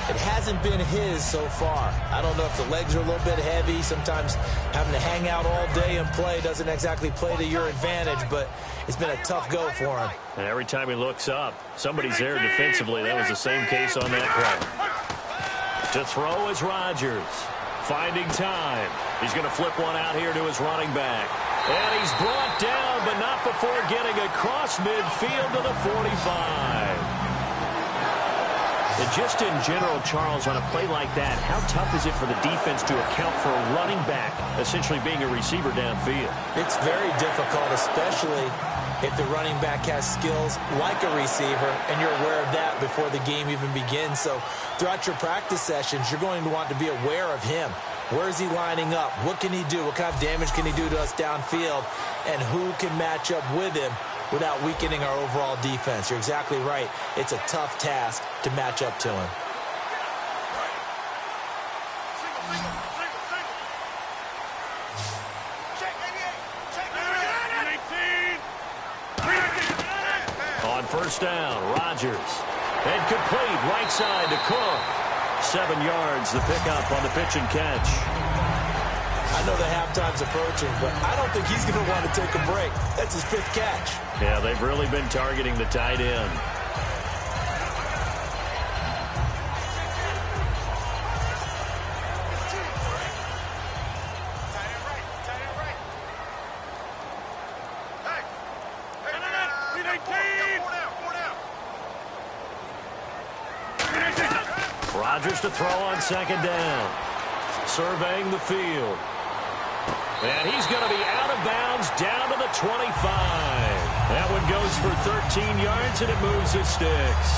It hasn't been his so far. I don't know if the legs are a little bit heavy. Sometimes having to hang out all day and play doesn't exactly play to your advantage, but it's been a tough go for him. And every time he looks up, somebody's there defensively. That was the same case on that play. To throw is Rodgers. Finding time. He's going to flip one out here to his running back. And he's brought down, but not before getting across midfield to the 45. And just in general, Charles, on a play like that, how tough is it for the defense to account for a running back essentially being a receiver downfield? It's very difficult, especially if the running back has skills like a receiver, and you're aware of that before the game even begins. So throughout your practice sessions, you're going to want to be aware of him. Where is he lining up? What can he do? What kind of damage can he do to us downfield? And who can match up with him without weakening our overall defense? You're exactly right. It's a tough task to match up to him. On 1st down, Rodgers. And complete right side to Cook. 7 yards, the pickup on the pitch and catch. I know the halftime's approaching, but I don't think he's going to want to take a break. That's his 5th catch. Yeah, they've really been targeting the tight end. Rodgers to throw on 2nd down. Surveying the field. And he's going to be out of bounds down to the 25. That one goes for 13 yards, and it moves the sticks.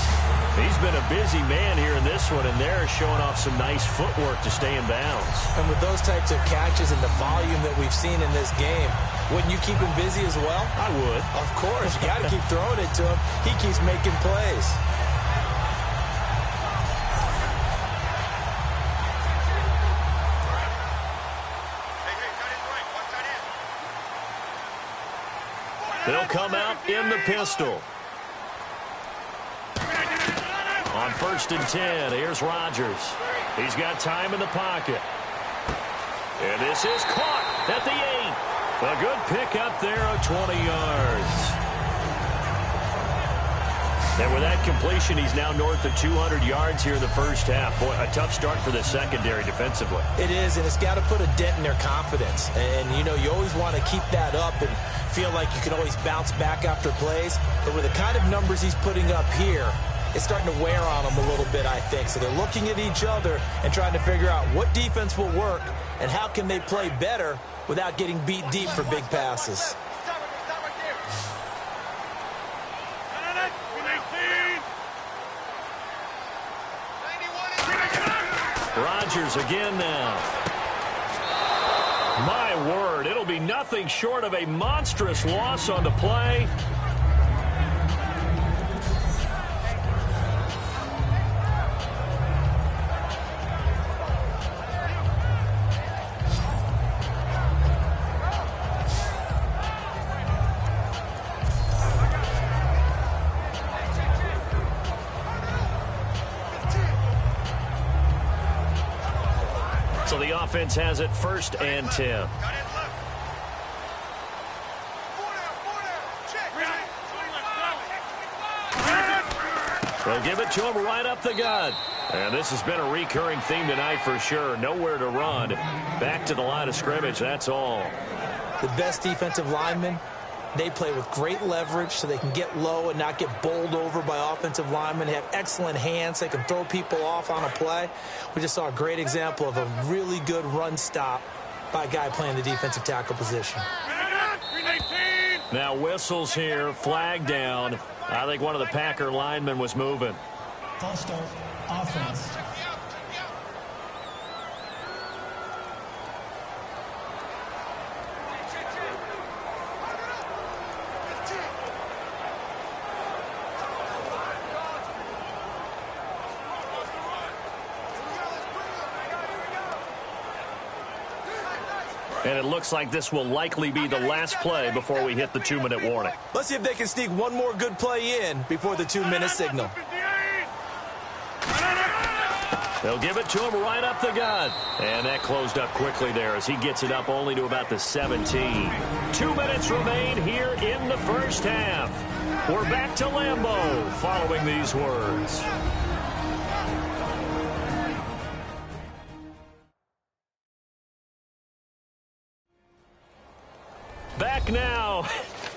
He's been a busy man here in this one, and they're showing off some nice footwork to stay in bounds. And with those types of catches and the volume that we've seen in this game, wouldn't you keep him busy as well? I would. Of course. You got to keep throwing it to him. He keeps making plays. They'll come out in the pistol. On 1st and 10, here's Rodgers. He's got time in the pocket. And this is caught at the 8. A good pickup there of 20 yards. And with that completion, he's now north of 200 yards here in the first half. Boy, a tough start for the secondary defensively. It is, and it's got to put a dent in their confidence. And, you know, you always want to keep that up and feel like you can always bounce back after plays. But with the kind of numbers he's putting up here, it's starting to wear on them a little bit, I think. So they're looking at each other and trying to figure out what defense will work and how can they play better without getting beat deep for big passes. Rodgers again now. My word, it'll be nothing short of a monstrous loss on the play. So the offense has it 1st and 10. They'll give it to him right up the gut. And this has been a recurring theme tonight for sure. Nowhere to run. Back to the line of scrimmage, that's all. The best defensive linemen, they play with great leverage so they can get low and not get bowled over by offensive linemen. They have excellent hands. They can throw people off on a play. We just saw a great example of a really good run stop by a guy playing the defensive tackle position. Now whistles here, flag down. I think one of the Packer linemen was moving. False start, offense. And it looks like this will likely be the last play before we hit the 2-minute warning. Let's see if they can sneak one more good play in before the 2-minute signal. They'll give it to him right up the gut. And that closed up quickly there as he gets it up only to about the 17. 2 minutes remain here in the first half. We're back to Lambeau following these words. Back now,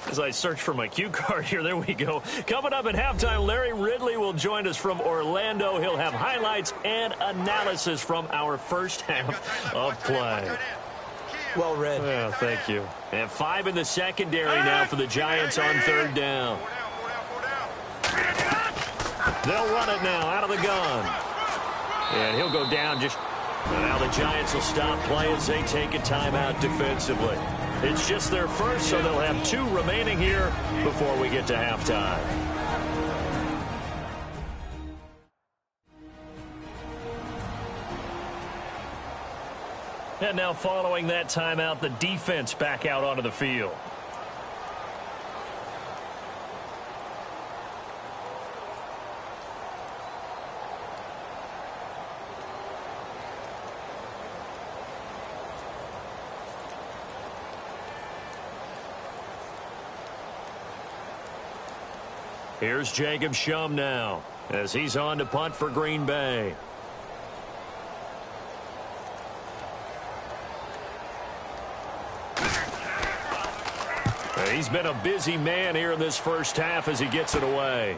as I search for my cue card here, there we go. Coming up at halftime, Larry Ridley will join us from Orlando. He'll have highlights and analysis from our first half of play. Well read. Yeah, thank you. And 5 in the secondary now for the Giants on 3rd down. They'll run it now out of the gun. And he'll go down just... Now the Giants will stop play as they take a timeout defensively. It's just their first, so they'll have 2 remaining here before we get to halftime. And now following that timeout, the defense back out onto the field. Here's Jacob Shum now as he's on to punt for Green Bay. He's been a busy man here in this first half as he gets it away.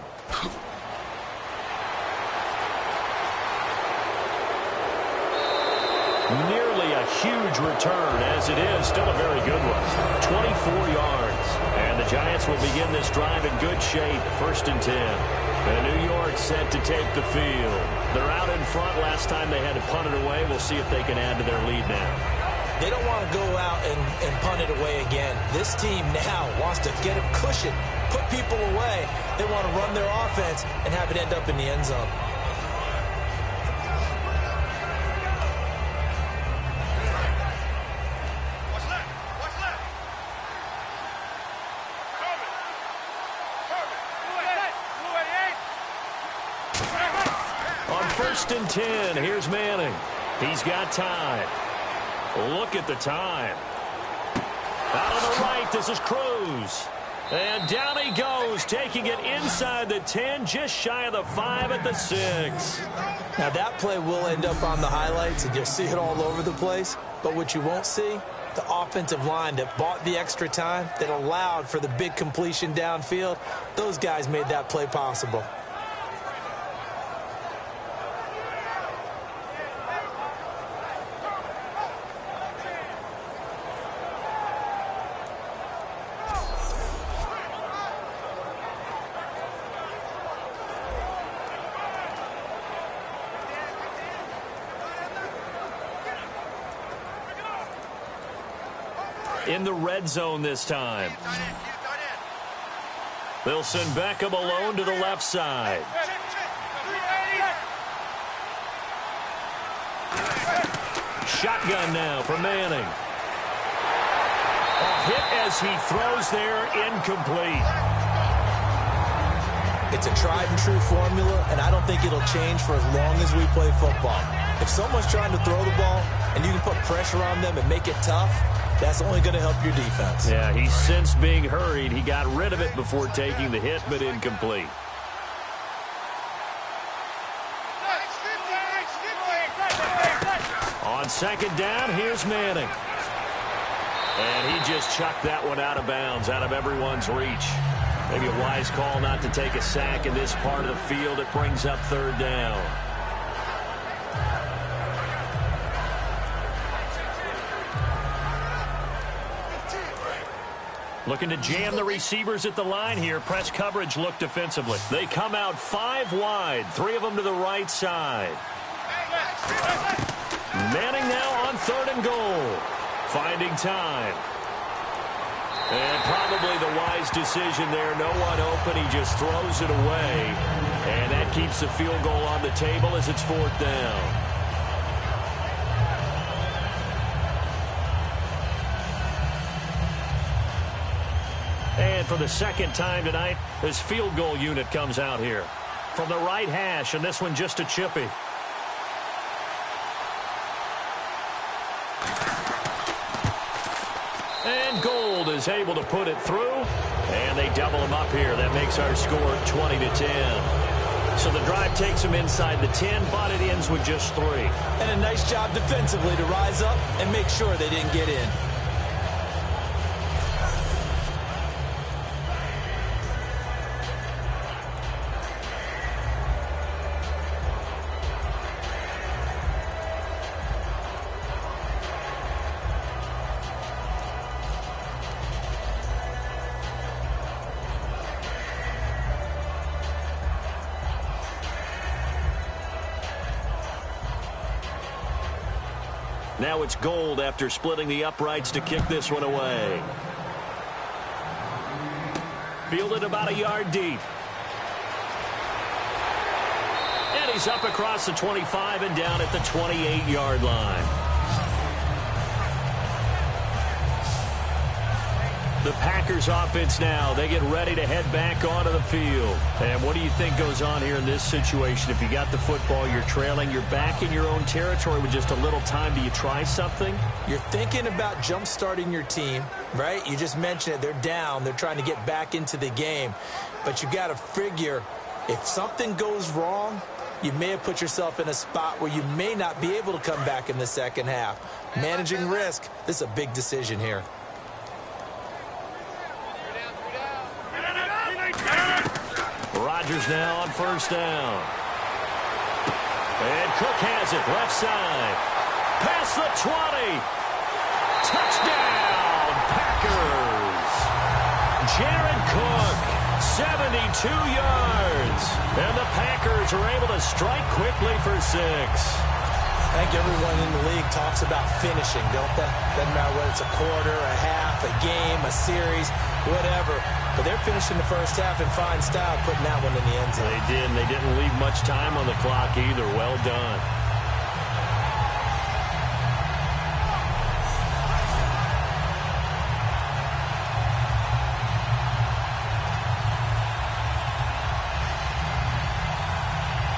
Nearly a huge return, as it is still a very good one. 24 yards. And the Giants will begin this drive in good shape. 1st and 10. And New York set to take the field. They're out in front. Last time they had to punt it away. We'll see if they can add to their lead now. They don't want to go out and punt it away again. This team now wants to get a cushion, put people away. They want to run their offense and have it end up in the end zone. On 1st and 10, here's Manning. He's got time. Look at the time. Out on the right, this is Cruz. And down he goes, taking it inside the 10, just shy of the 5 at the 6. Now that play will end up on the highlights, and you'll see it all over the place. But what you won't see, the offensive line that bought the extra time, that allowed for the big completion downfield, those guys made that play possible. In the red zone this time. They'll send Beckham alone to the left side. Shotgun now for Manning. A hit as he throws there, incomplete. It's a tried and true formula, and I don't think it'll change for as long as we play football. If someone's trying to throw the ball and you can put pressure on them and make it tough, that's only going to help your defense. Yeah, he's since being hurried. He got rid of it before taking the hit, but incomplete. On second down, here's Manning. And he just chucked that one out of bounds, out of everyone's reach. Maybe a wise call not to take a sack in this part of the field. It brings up third down. Looking to jam the receivers at the line here. Press coverage look defensively. They come out 5 wide, 3 of them to the right side. Manning now on third and goal. Finding time. And probably the wise decision there. No one open. He just throws it away. And that keeps the field goal on the table as it's fourth down. And for the second time tonight, this field goal unit comes out here. From the right hash, and this one just a chippy. And Gold is able to put it through. And they double him up here. That makes our score 20-10. So the drive takes them inside the 10, but it ends with just 3. And a nice job defensively to rise up and make sure they didn't get in. Now it's Gold after splitting the uprights to kick this one away. Fielded about a yard deep. And he's up across the 25 and down at the 28-yard line. The Packers offense now, they get ready to head back onto the field. And what do you think goes on here in this situation? If you got the football, you're trailing, you're back in your own territory with just a little time. Do you try something? You're thinking about jump-starting your team, right? You just mentioned it. They're down. They're trying to get back into the game. But you got to figure if something goes wrong, you may have put yourself in a spot where you may not be able to come back in the second half. Managing risk, this is a big decision here. Rodgers now on first down. And Cook has it left side. Past the 20. Touchdown, Packers. Jared Cook, 72 yards. And the Packers are able to strike quickly for 6. I think everyone in the league talks about finishing, don't they? Doesn't matter whether it's a quarter, a half, a game, a series, whatever. But they're finishing the first half in fine style, putting that one in the end zone. They did, and they didn't leave much time on the clock either. Well done.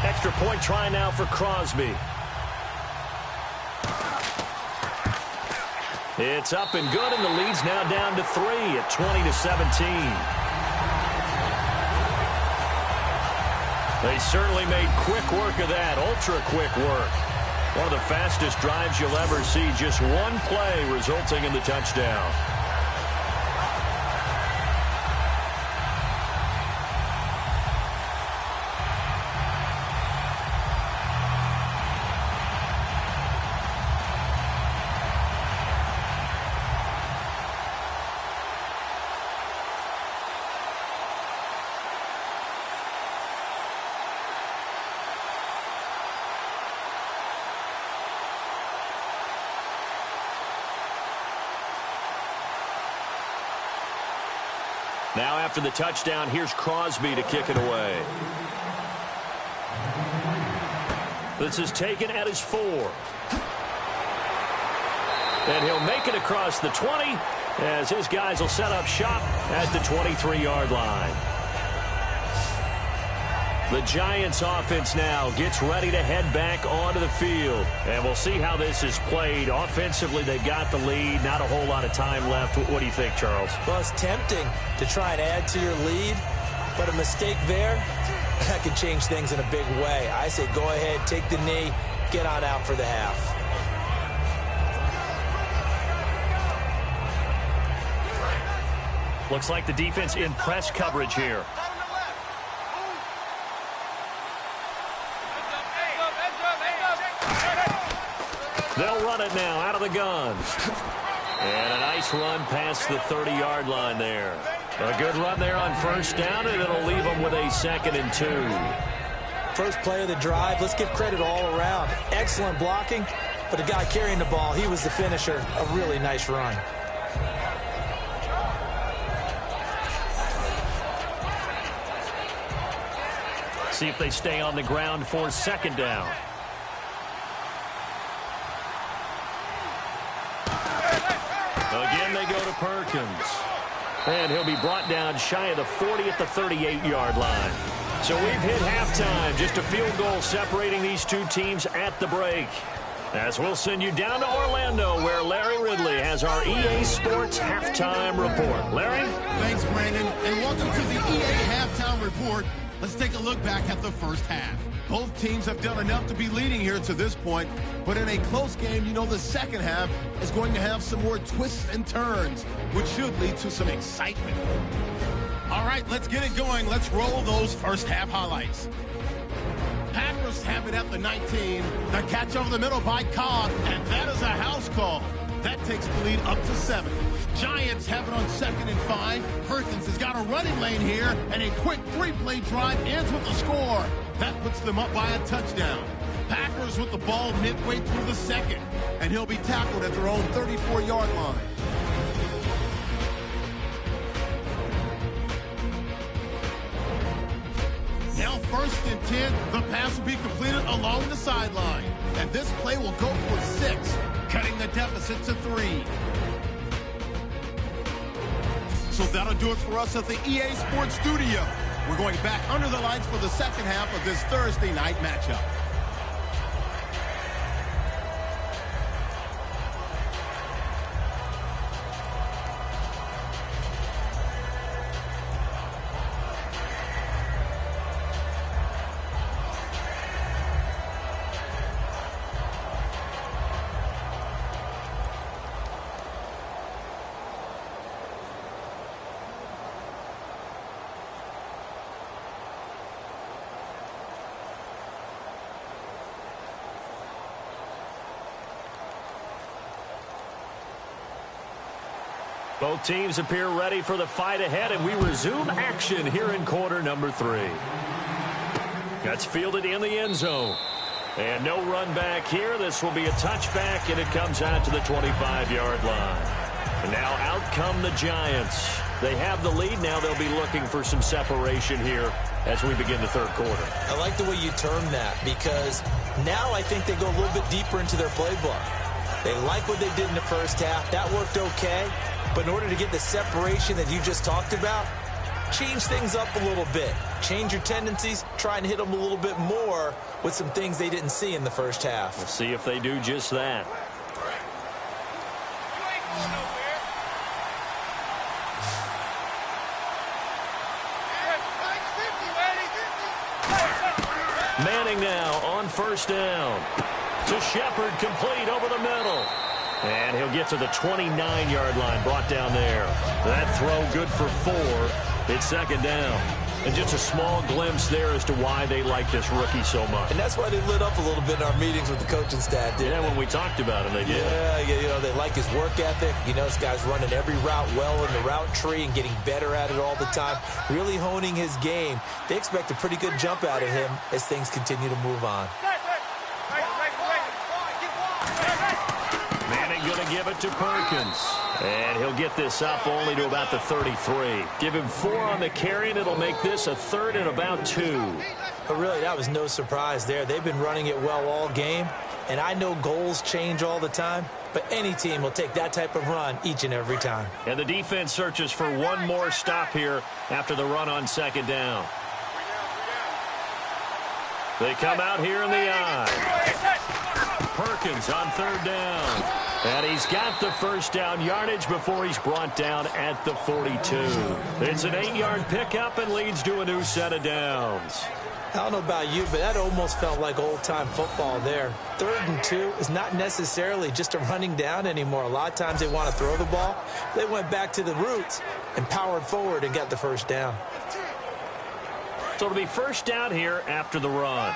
Extra point try now for Crosby. It's up and good, and the lead's now down to 3 at 20-17. They certainly made quick work of that, ultra-quick work. One of the fastest drives you'll ever see, just one play resulting in the touchdown. Now after the touchdown, here's Crosby to kick it away. This is taken at his 4. And he'll make it across the 20 as his guys will set up shop at the 23-yard line. The Giants offense now gets ready to head back onto the field. And we'll see how this is played. Offensively, they've got the lead. Not a whole lot of time left. What do you think, Charles? Well, it's tempting to try and add to your lead, but a mistake there, that could change things in a big way. I say go ahead, take the knee, get on out for the half. Looks like the defense in press coverage here. They'll run it now out of the gun. And a nice run past the 30-yard line there. A good run there on first down, and it'll leave them with a 2nd and 2. First play of the drive, let's give credit all around. Excellent blocking, but the guy carrying the ball, he was the finisher. A really nice run. See if they stay on the ground for 2nd down. Again, they go to Perkins. And he'll be brought down shy of the 40 at the 38-yard line. So we've hit halftime. Just a field goal separating these two teams at the break. As we'll send you down to Orlando, where Larry Ridley has our EA Sports Halftime Report. Larry? Thanks, Brandon, and welcome to the EA Halftime Report. Let's take a look back at the first half. Both teams have done enough to be leading here to this point, but in a close game, you know the second half is going to have some more twists and turns, which should lead to some excitement. All right, let's get it going. Let's roll those first half highlights. Packers have it at the 19. The catch over the middle by Cobb, and that is a house call. That takes the lead up to 7. Giants have it on 2nd and 5. Perkins has got a running lane here, and a quick 3-play drive ends with a score. That puts them up by a touchdown. Packers with the ball midway through the 2nd, and he'll be tackled at their own 34-yard line. Now 1st and 10, the pass will be completed along the sideline, and this play will go for 6, cutting the deficit to 3. So that'll do it for us at the EA Sports Studio. We're going back under the lights for the second half of this Thursday night matchup. Both teams appear ready for the fight ahead, and we resume action here in quarter number 3. That's fielded in the end zone. And no run back here. This will be a touchback, and it comes out to the 25-yard line. And now out come the Giants. They have the lead. Now they'll be looking for some separation here as we begin the third quarter. I like the way you term that, because now I think they go a little bit deeper into their playbook. They like what they did in the first half. That worked okay. But in order to get the separation that you just talked about, change things up a little bit. Change your tendencies. Try and hit them a little bit more with some things they didn't see in the first half. We'll see if they do just that. Manning now on first down. To Shepard, complete over the middle. And he'll get to the 29-yard line, brought down there. That throw good for 4. It's second down. And just a small glimpse there as to why they like this rookie so much. And that's why they lit up a little bit in our meetings with the coaching staff. Yeah, when we talked about him, they did. Yeah, they like his work ethic. This guy's running every route well in the route tree and getting better at it all the time, really honing his game. They expect a pretty good jump out of him as things continue to move on. Manning going to give it to Perkins. And he'll get this up only to about the 33. Give him 4 on the carry, and it'll make this a 3rd and about 2. But really, that was no surprise there. They've been running it well all game. And I know goals change all the time, but any team will take that type of run each and every time. And the defense searches for one more stop here after the run on second down. They come out here in the eye. Perkins on third down. And he's got the first down yardage before he's brought down at the 42. It's an 8-yard pickup and leads to a new set of downs. I don't know about you, but that almost felt like old-time football there. 3rd and 2 is not necessarily just a running down anymore. A lot of times they want to throw the ball. They went back to the roots and powered forward and got the first down. So it'll be first down here after the run.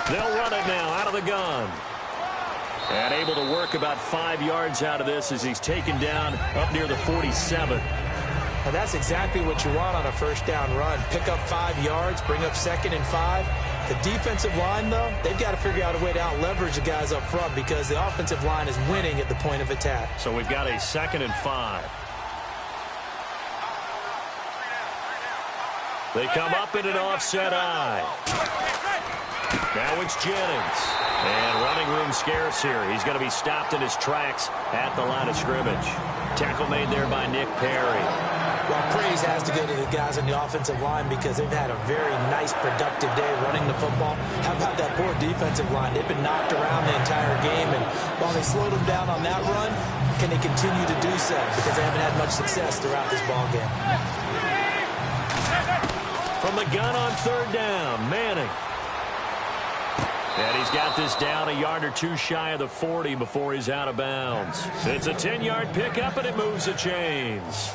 They'll run it now out of the gun. And able to work about 5 yards out of this as he's taken down up near the 47. And that's exactly what you want on a first down run. Pick up 5 yards, bring up 2nd and 5. The defensive line, though, they've got to figure out a way to out-leverage the guys up front because the offensive line is winning at the point of attack. So we've got a 2nd and 5. They come up in an offset eye. Now it's Jennings. And running room scarce here. He's going to be stopped in his tracks at the line of scrimmage. Tackle made there by Nick Perry. Well, praise has to go to the guys on the offensive line because they've had a very nice, productive day running the football. How about that poor defensive line? They've been knocked around the entire game, and while they slowed them down on that run, can they continue to do so? Because they haven't had much success throughout this ball game. From the gun on third down, Manning. And he's got this down a yard or 2 shy of the 40 before he's out of bounds. It's a 10-yard pickup, and it moves the chains.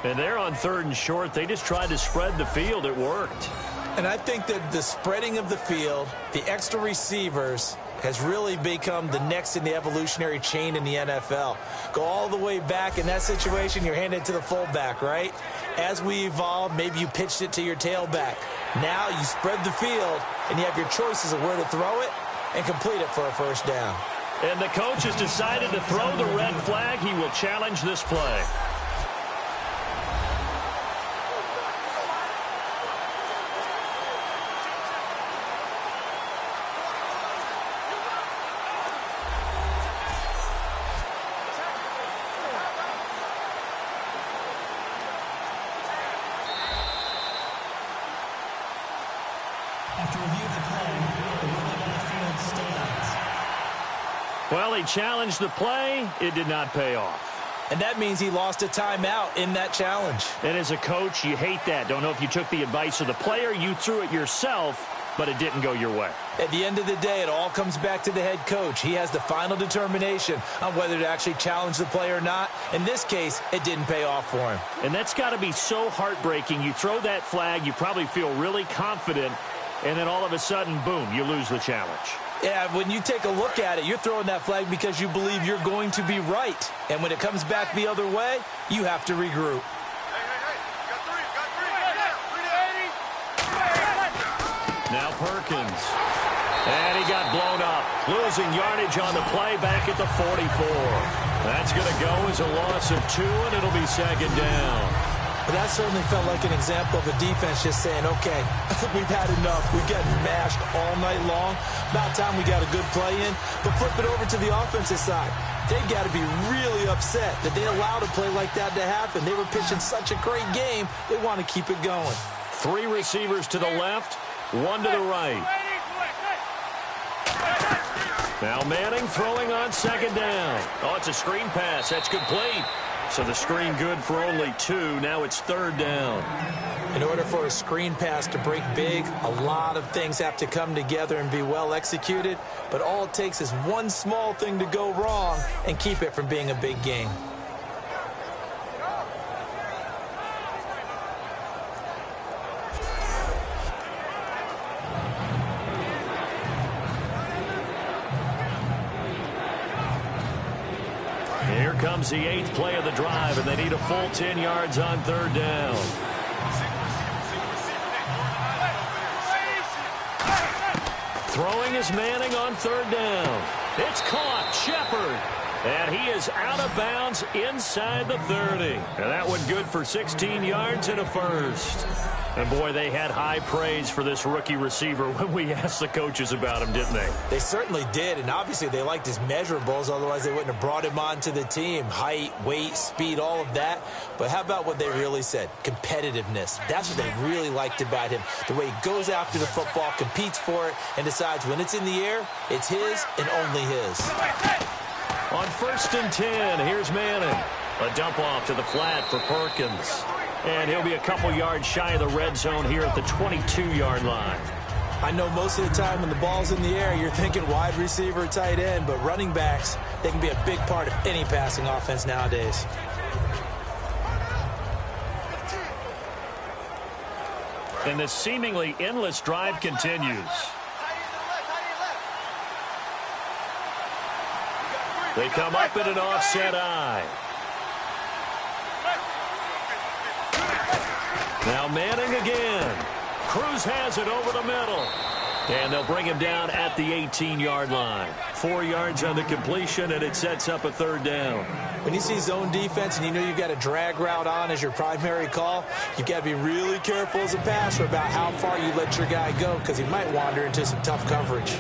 And they're on 3rd and short. They just tried to spread the field. It worked. And I think that the spreading of the field, the extra receivers, has really become the next in the evolutionary chain in the NFL. Go all the way back. In that situation, you're handed to the fullback, right? As we evolve, maybe you pitched it to your tailback. Now you spread the field, and you have your choices of where to throw it and complete it for a first down. And the coach has decided to throw the red flag. He will challenge this play. After review of the play, the ruling on the field stands. Well, he challenged the play. It did not pay off. And that means he lost a timeout in that challenge. And as a coach, you hate that. Don't know if you took the advice of the player, you threw it yourself, but it didn't go your way. At the end of the day, it all comes back to the head coach. He has the final determination on whether to actually challenge the play or not. In this case, it didn't pay off for him. And that's got to be so heartbreaking. You throw that flag, you probably feel really confident, and then all of a sudden, boom, you lose the challenge. Yeah, when you take a look at it, you're throwing that flag because you believe you're going to be right. And when it comes back the other way, you have to regroup. Now Perkins. And he got blown up. Losing yardage on the play back at the 44. That's going to go as a loss of 2, and it'll be second down. But that certainly felt like an example of a defense just saying, okay, we've had enough. We've gotten mashed all night long. About time we got a good play in. But flip it over to the offensive side. They've got to be really upset that they allowed a play like that to happen. They were pitching such a great game, they want to keep it going. 3 receivers to the left, 1 to the right. Now Manning throwing on second down. Oh, it's a screen pass. That's complete. So the screen good for only 2. Now it's 3rd down. In order for a screen pass to break big, a lot of things have to come together and be well executed. But all it takes is one small thing to go wrong and keep it from being a big game. Here comes the 8th play of the drive, and they need a full 10 yards on 3rd down. Throwing is Manning on 3rd down. It's caught. Shepard. And he is out of bounds inside the 30. And that one good for 16 yards and a first. And, boy, they had high praise for this rookie receiver when we asked the coaches about him, didn't they? They certainly did, and obviously they liked his measurables. Otherwise, they wouldn't have brought him onto the team. Height, weight, speed, all of that. But how about what they really said? Competitiveness. That's what they really liked about him. The way he goes after the football, competes for it, and decides when it's in the air, it's his and only his. On 1st and 10, here's Manning. A dump off to the flat for Perkins. And he'll be a couple yards shy of the red zone here at the 22-yard line. I know most of the time when the ball's in the air, you're thinking wide receiver, tight end, but running backs, they can be a big part of any passing offense nowadays. And this seemingly endless drive continues. They come up in an offset eye. Now Manning again. Cruz has it over the middle. And they'll bring him down at the 18-yard line. 4 yards on the completion, and it sets up a 3rd down. When you see zone defense and you know you've got a drag route on as your primary call, you've got to be really careful as a passer about how far you let your guy go because he might wander into some tough coverage.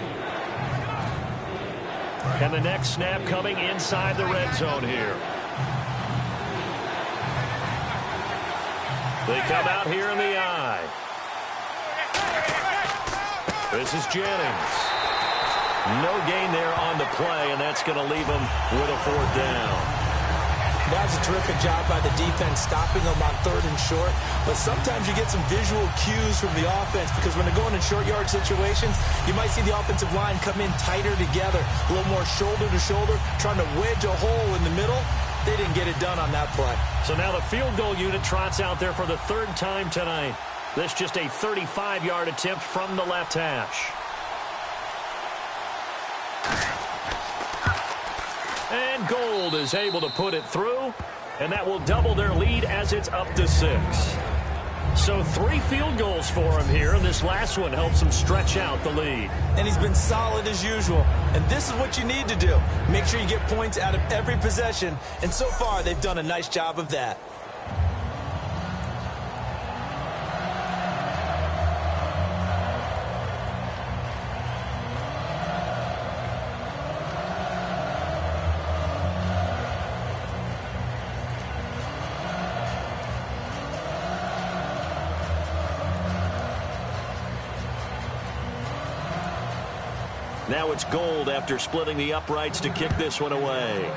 And the next snap coming inside the red zone here. They come out here in the eye. This is Jennings. No gain there on the play, and that's going to leave them with a 4th down. That was a terrific job by the defense stopping them on 3rd and short. But sometimes you get some visual cues from the offense because when they're going in short yard situations, you might see the offensive line come in tighter together, a little more shoulder to shoulder, trying to wedge a hole in the middle. They didn't get it done on that play. So now the field goal unit trots out there for the 3rd time tonight. This just a 35-yard attempt from the left hash. And Gold is able to put it through, and that will double their lead as it's up to 6. So 3 field goals for him here, and this last one helps him stretch out the lead. And he's been solid as usual. And this is what you need to do. Make sure you get points out of every possession. And so far, they've done a nice job of that. Now it's Gold after splitting the uprights to kick this one away.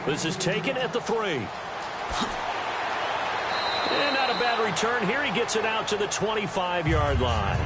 This is taken at the 3. And not a bad return here. He gets it out to the 25-yard line.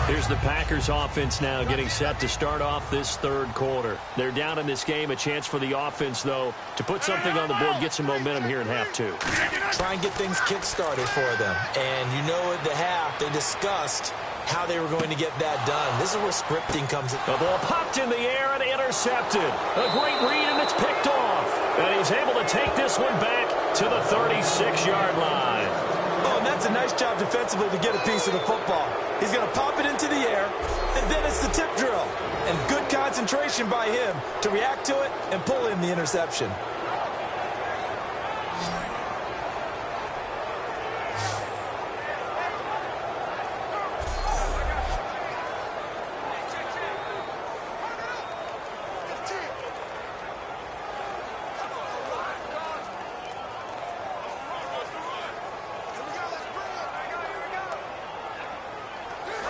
Here's the Packers offense now getting set to start off this 3rd quarter. They're down in this game. A chance for the offense, though, to put something on the board, get some momentum here in half 2. Try and get things kick-started for them. And you know at the half, they discussed how they were going to get that done. This is where scripting comes in. The ball popped in the air and intercepted. A great read, and it's picked off. And he's able to take this one back to the 36-yard line. Oh, and that's a nice job defensively to get a piece of the football. He's going to pop it into the air, and then it's the tip drill. And good concentration by him to react to it and pull in the interception.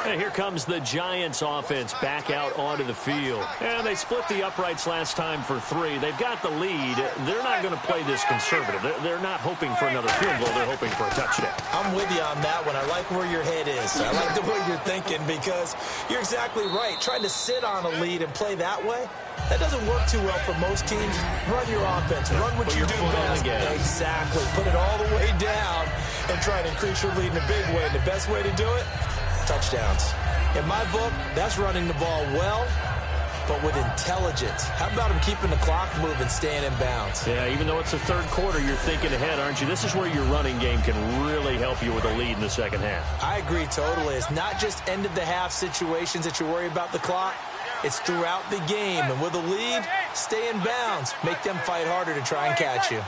And here comes the Giants offense back out onto the field. And they split the uprights last time for 3. They've got the lead. They're not going to play this conservative. They're not hoping for another field goal. They're hoping for a touchdown. I'm with you on that one. I like where your head is. I like the way you're thinking because you're exactly right. Trying to sit on a lead and play that way, that doesn't work too well for most teams. Run your offense. Run what you do best. Exactly. Put it all the way down and try to increase your lead in a big way. And the best way to do it, touchdowns. In my book, that's running the ball well, but with intelligence. How about him keeping the clock moving, staying in bounds? Yeah, even though it's the third quarter, you're thinking ahead, aren't you? This is where your running game can really help you with a lead in the second half. I agree totally. It's not just end-of-the-half situations that you worry about the clock. It's throughout the game. And with a lead, stay in bounds. Make them fight harder to try and catch you.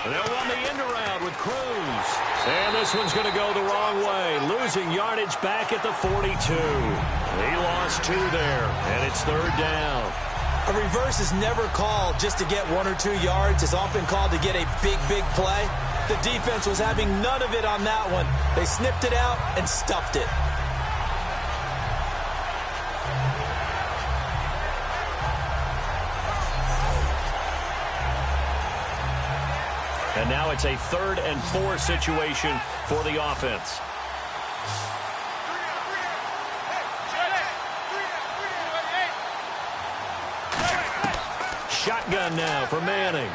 And they'll run the end around with Cruz. And this one's going to go the wrong way. Losing yardage back at the 42. He lost 2 there, and it's third down. A reverse is never called just to get 1 or 2 yards. It's often called to get a big, big play. The defense was having none of it on that one. They snipped it out and stuffed it. And now it's a 3rd and 4 situation for the offense. Shotgun now for Manning.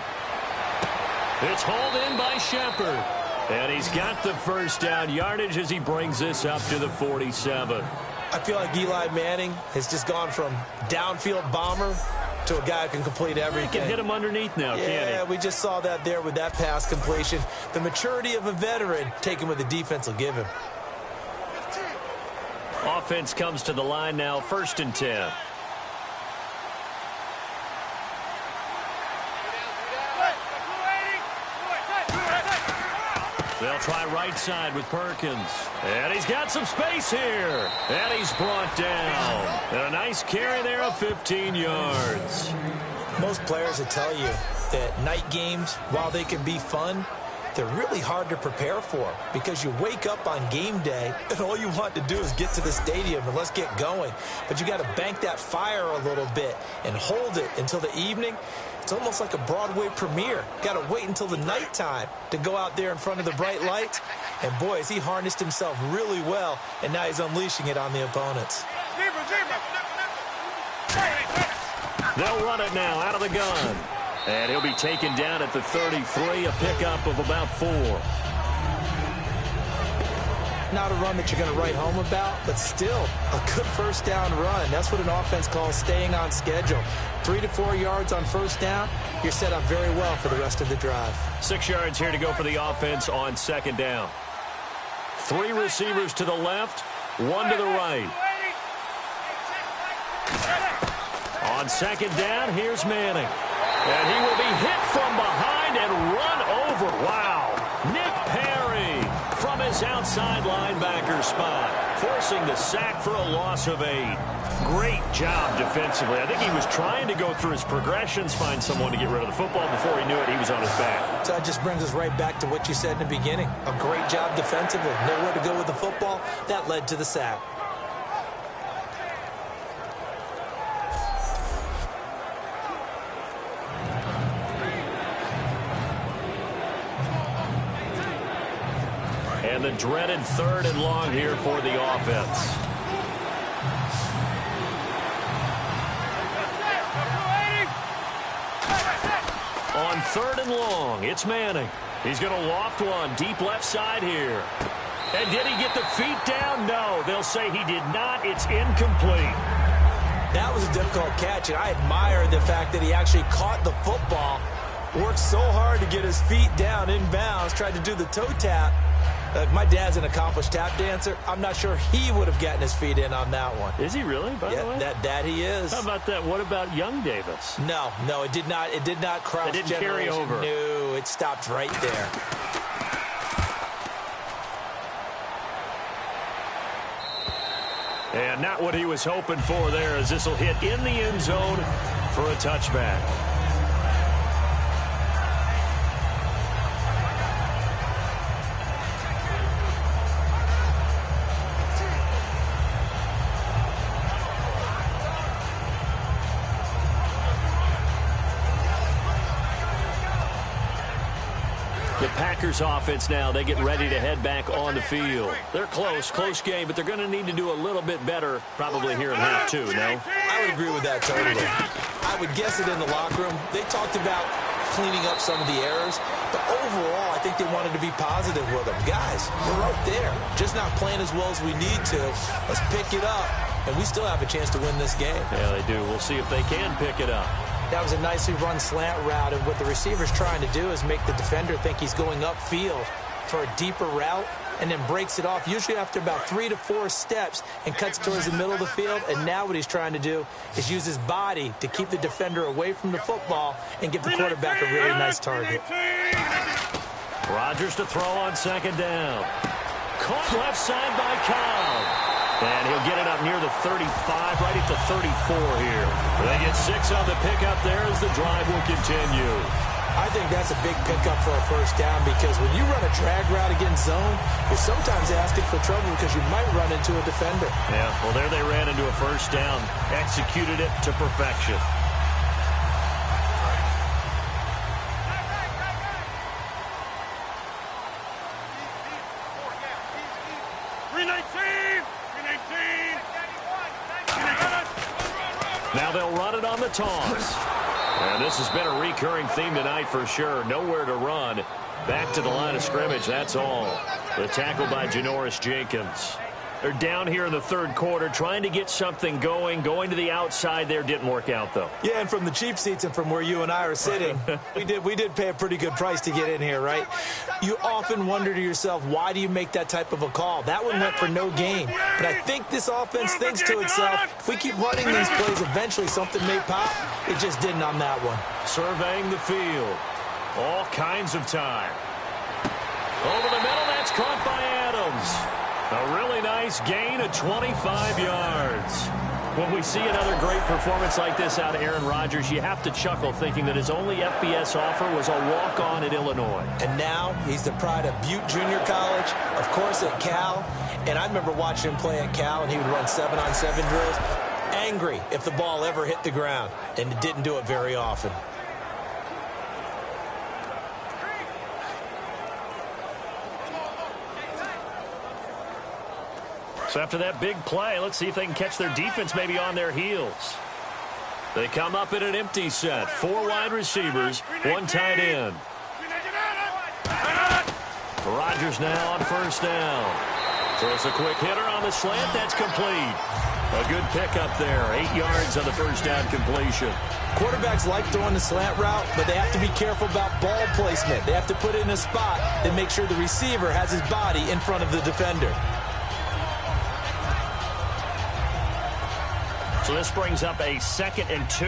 It's hauled in by Shepard. And he's got the first down yardage as he brings this up to the 47. I feel like Eli Manning has just gone from downfield bomber to a guy who can complete everything. He can hit him underneath now, can't he? Yeah, we just saw that there with that pass completion. The maturity of a veteran taken what the defense will give him. Offense comes to the line now, 1st and 10. They'll try right side with Perkins. And he's got some space here. And he's brought down. And a nice carry there of 15 yards. Most players will tell you that night games, while they can be fun, they're really hard to prepare for because you wake up on game day and all you want to do is get to the stadium and let's get going. But you got to bank that fire a little bit and hold it until the evening. It's almost like a Broadway premiere. Got to wait until the nighttime to go out there in front of the bright lights. And boy, has he harnessed himself really well, and now he's unleashing it on the opponents. They'll run it now out of the gun. And he'll be taken down at the 33, a pickup of about 4. Not a run that you're going to write home about, but still a good first down run. That's what an offense calls staying on schedule. 3 to 4 yards on first down, you're set up very well for the rest of the drive. 6 yards here to go for the offense on 2nd down. 3 receivers to the left, 1 to the right. On 2nd down, here's Manning. And he will be hit from behind and run over. Wow. Nick Perry from his outside linebacker spot, forcing the sack for a loss of 8. Great job defensively. I think he was trying to go through his progressions, find someone to get rid of the football. Before he knew it, he was on his back. So that just brings us right back to what you said in the beginning. A great job defensively. Nowhere to go with the football. That led to the sack. And the dreaded 3rd and long here for the offense. On 3rd and long, it's Manning. He's going to loft one deep left side here. And did he get the feet down? No, they'll say he did not. It's incomplete. That was a difficult catch, and I admire the fact that he actually caught the football, worked so hard to get his feet down in bounds, tried to do the toe tap. My dad's an accomplished tap dancer. I'm not sure he would have gotten his feet in on that one. Is he really, by the way? That he is. How about that? What about young Davis? No, it did not. It did not cross. It didn't carry over. No, it stopped right there. And not what he was hoping for there, as this will hit in the end zone for a touchback. The Packers offense now, they get ready to head back on the field. They're close game, but they're going to need to do a little bit better probably here in half two, no? I would agree with that totally. I would guess it in the locker room. They talked about cleaning up some of the errors, but overall, I think they wanted to be positive with them. Guys, we're right there. Just not playing as well as we need to. Let's pick it up, and we still have a chance to win this game. Yeah, they do. We'll see if they can pick it up. That was a nicely run slant route, and what the receiver's trying to do is make the defender think he's going upfield for a deeper route, and then breaks it off, usually after about 3 to 4 steps, and cuts towards the middle of the field. And now what he's trying to do is use his body to keep the defender away from the football and give the quarterback a really nice target. Rodgers to throw on second down. Caught left side by Cobb. And he'll get it up near the 35, right at the 34 here. They get 6 on the pickup there as the drive will continue. I think that's a big pickup for a first down, because when you run a drag route against zone, you're sometimes asking for trouble because you might run into a defender. Yeah, well, there they ran into a first down. Executed it to perfection. Now they'll run it on the toss. And this has been a recurring theme tonight for sure. Nowhere to run. Back to the line of scrimmage, that's all. The tackle by Janoris Jenkins. They're down here in the third quarter trying to get something going. Going to the outside there didn't work out, though. Yeah, and from the cheap seats and from where you and I are sitting, we did pay a pretty good price to get in here, right? You often wonder to yourself, why do you make that type of a call? That one went for no gain. But I think this offense thinks to itself, if we keep running these plays, eventually something may pop. It just didn't on that one. Surveying the field. All kinds of time. Over the middle, that's caught by Adams. A really nice gain of 25 yards. When we see another great performance like this out of Aaron Rodgers, you have to chuckle thinking that his only FBS offer was a walk-on at Illinois. And now he's the pride of Butte Junior College, of course at Cal. And I remember watching him play at Cal, and he would run 7-on-7 drills. Angry if the ball ever hit the ground, and it didn't do it very often. So after that big play, let's see if they can catch their defense maybe on their heels. They come up in an empty set. 4 wide receivers, 1 tight end. Rodgers now on first down. Throws a quick hitter on the slant. That's complete. A good pickup there. 8 yards on the first down completion. Quarterbacks like throwing the slant route, but they have to be careful about ball placement. They have to put it in a spot and make sure the receiver has his body in front of the defender. So this brings up a 2nd and 2.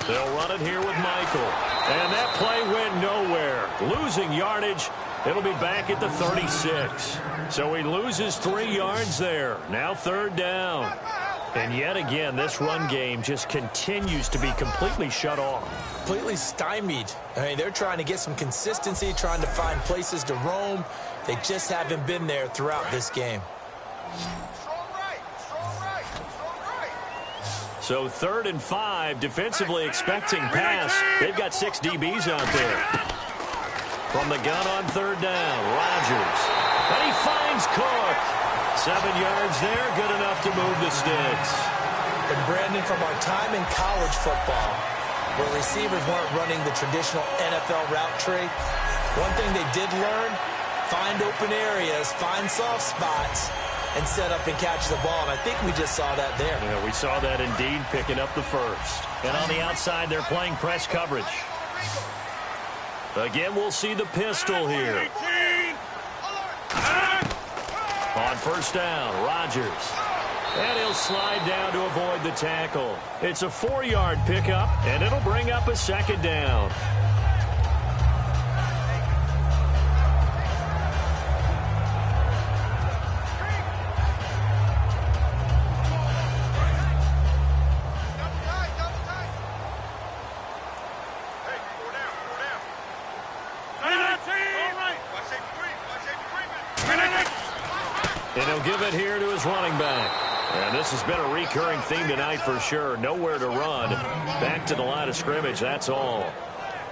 They'll run it here with Michael. And that play went nowhere. Losing yardage. It'll be back at the 36. So he loses 3 yards there. Now 3rd down. And yet again, this run game just continues to be completely shut off. Completely stymied. I mean, they're trying to get some consistency, trying to find places to roam. They just haven't been there throughout this game. So 3rd and 5, defensively expecting pass. They've got 6 DBs out there. From the gun on 3rd down, Rodgers. And he finds Cook. 7 yards there, good enough to move the sticks. And Brandon, from our time in college football, where receivers weren't running the traditional NFL route tree, one thing they did learn, find open areas, find soft spots, and set up and catch the ball. And I think we just saw that there. Yeah, we saw that indeed, picking up the first. And on the outside, they're playing press coverage. Again, we'll see the pistol here. On first down, Rodgers. And he'll slide down to avoid the tackle. It's a 4-yard pickup, and it'll bring up a 2nd down. And he'll give it here to his running back. And this has been a recurring theme tonight for sure. Nowhere to run. Back to the line of scrimmage, that's all.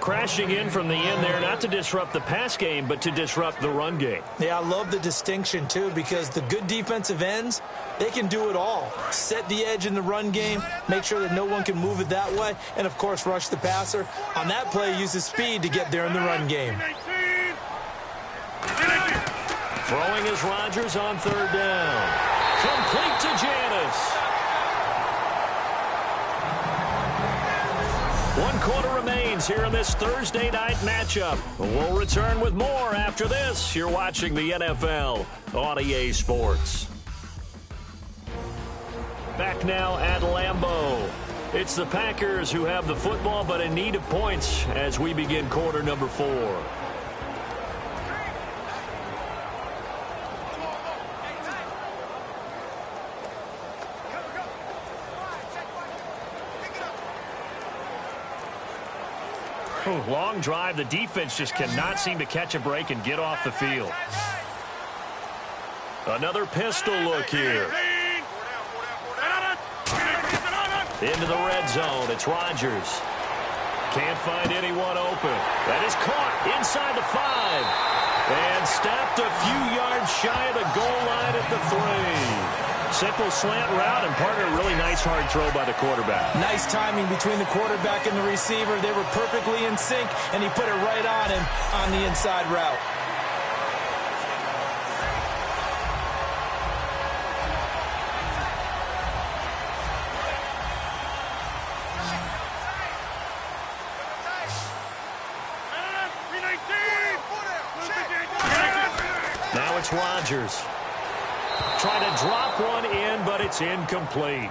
Crashing in from the end there, not to disrupt the pass game, but to disrupt the run game. Yeah, I love the distinction, too, because the good defensive ends, they can do it all. Set the edge in the run game, make sure that no one can move it that way, and, of course, rush the passer. On that play, use his speed to get there in the run game. Throwing is Rodgers on third down. Complete to Janis. 1 quarter remains here in this Thursday night matchup. We'll return with more after this. You're watching the NFL on EA Sports. Back now at Lambeau. It's the Packers who have the football, but in need of points as we begin quarter number 4. Long drive. The defense just cannot seem to catch a break and get off the field. Another pistol look here. Into the red zone. It's Rodgers. Can't find anyone open. That is caught inside the 5. And stopped a few yards shy of the goal line at the 3. Simple slant route, and partner, really nice hard throw by the quarterback. Nice timing between the quarterback and the receiver. They were perfectly in sync, and he put it right on him on the inside route. Now it's Rodgers. Trying to drop one in, but it's incomplete.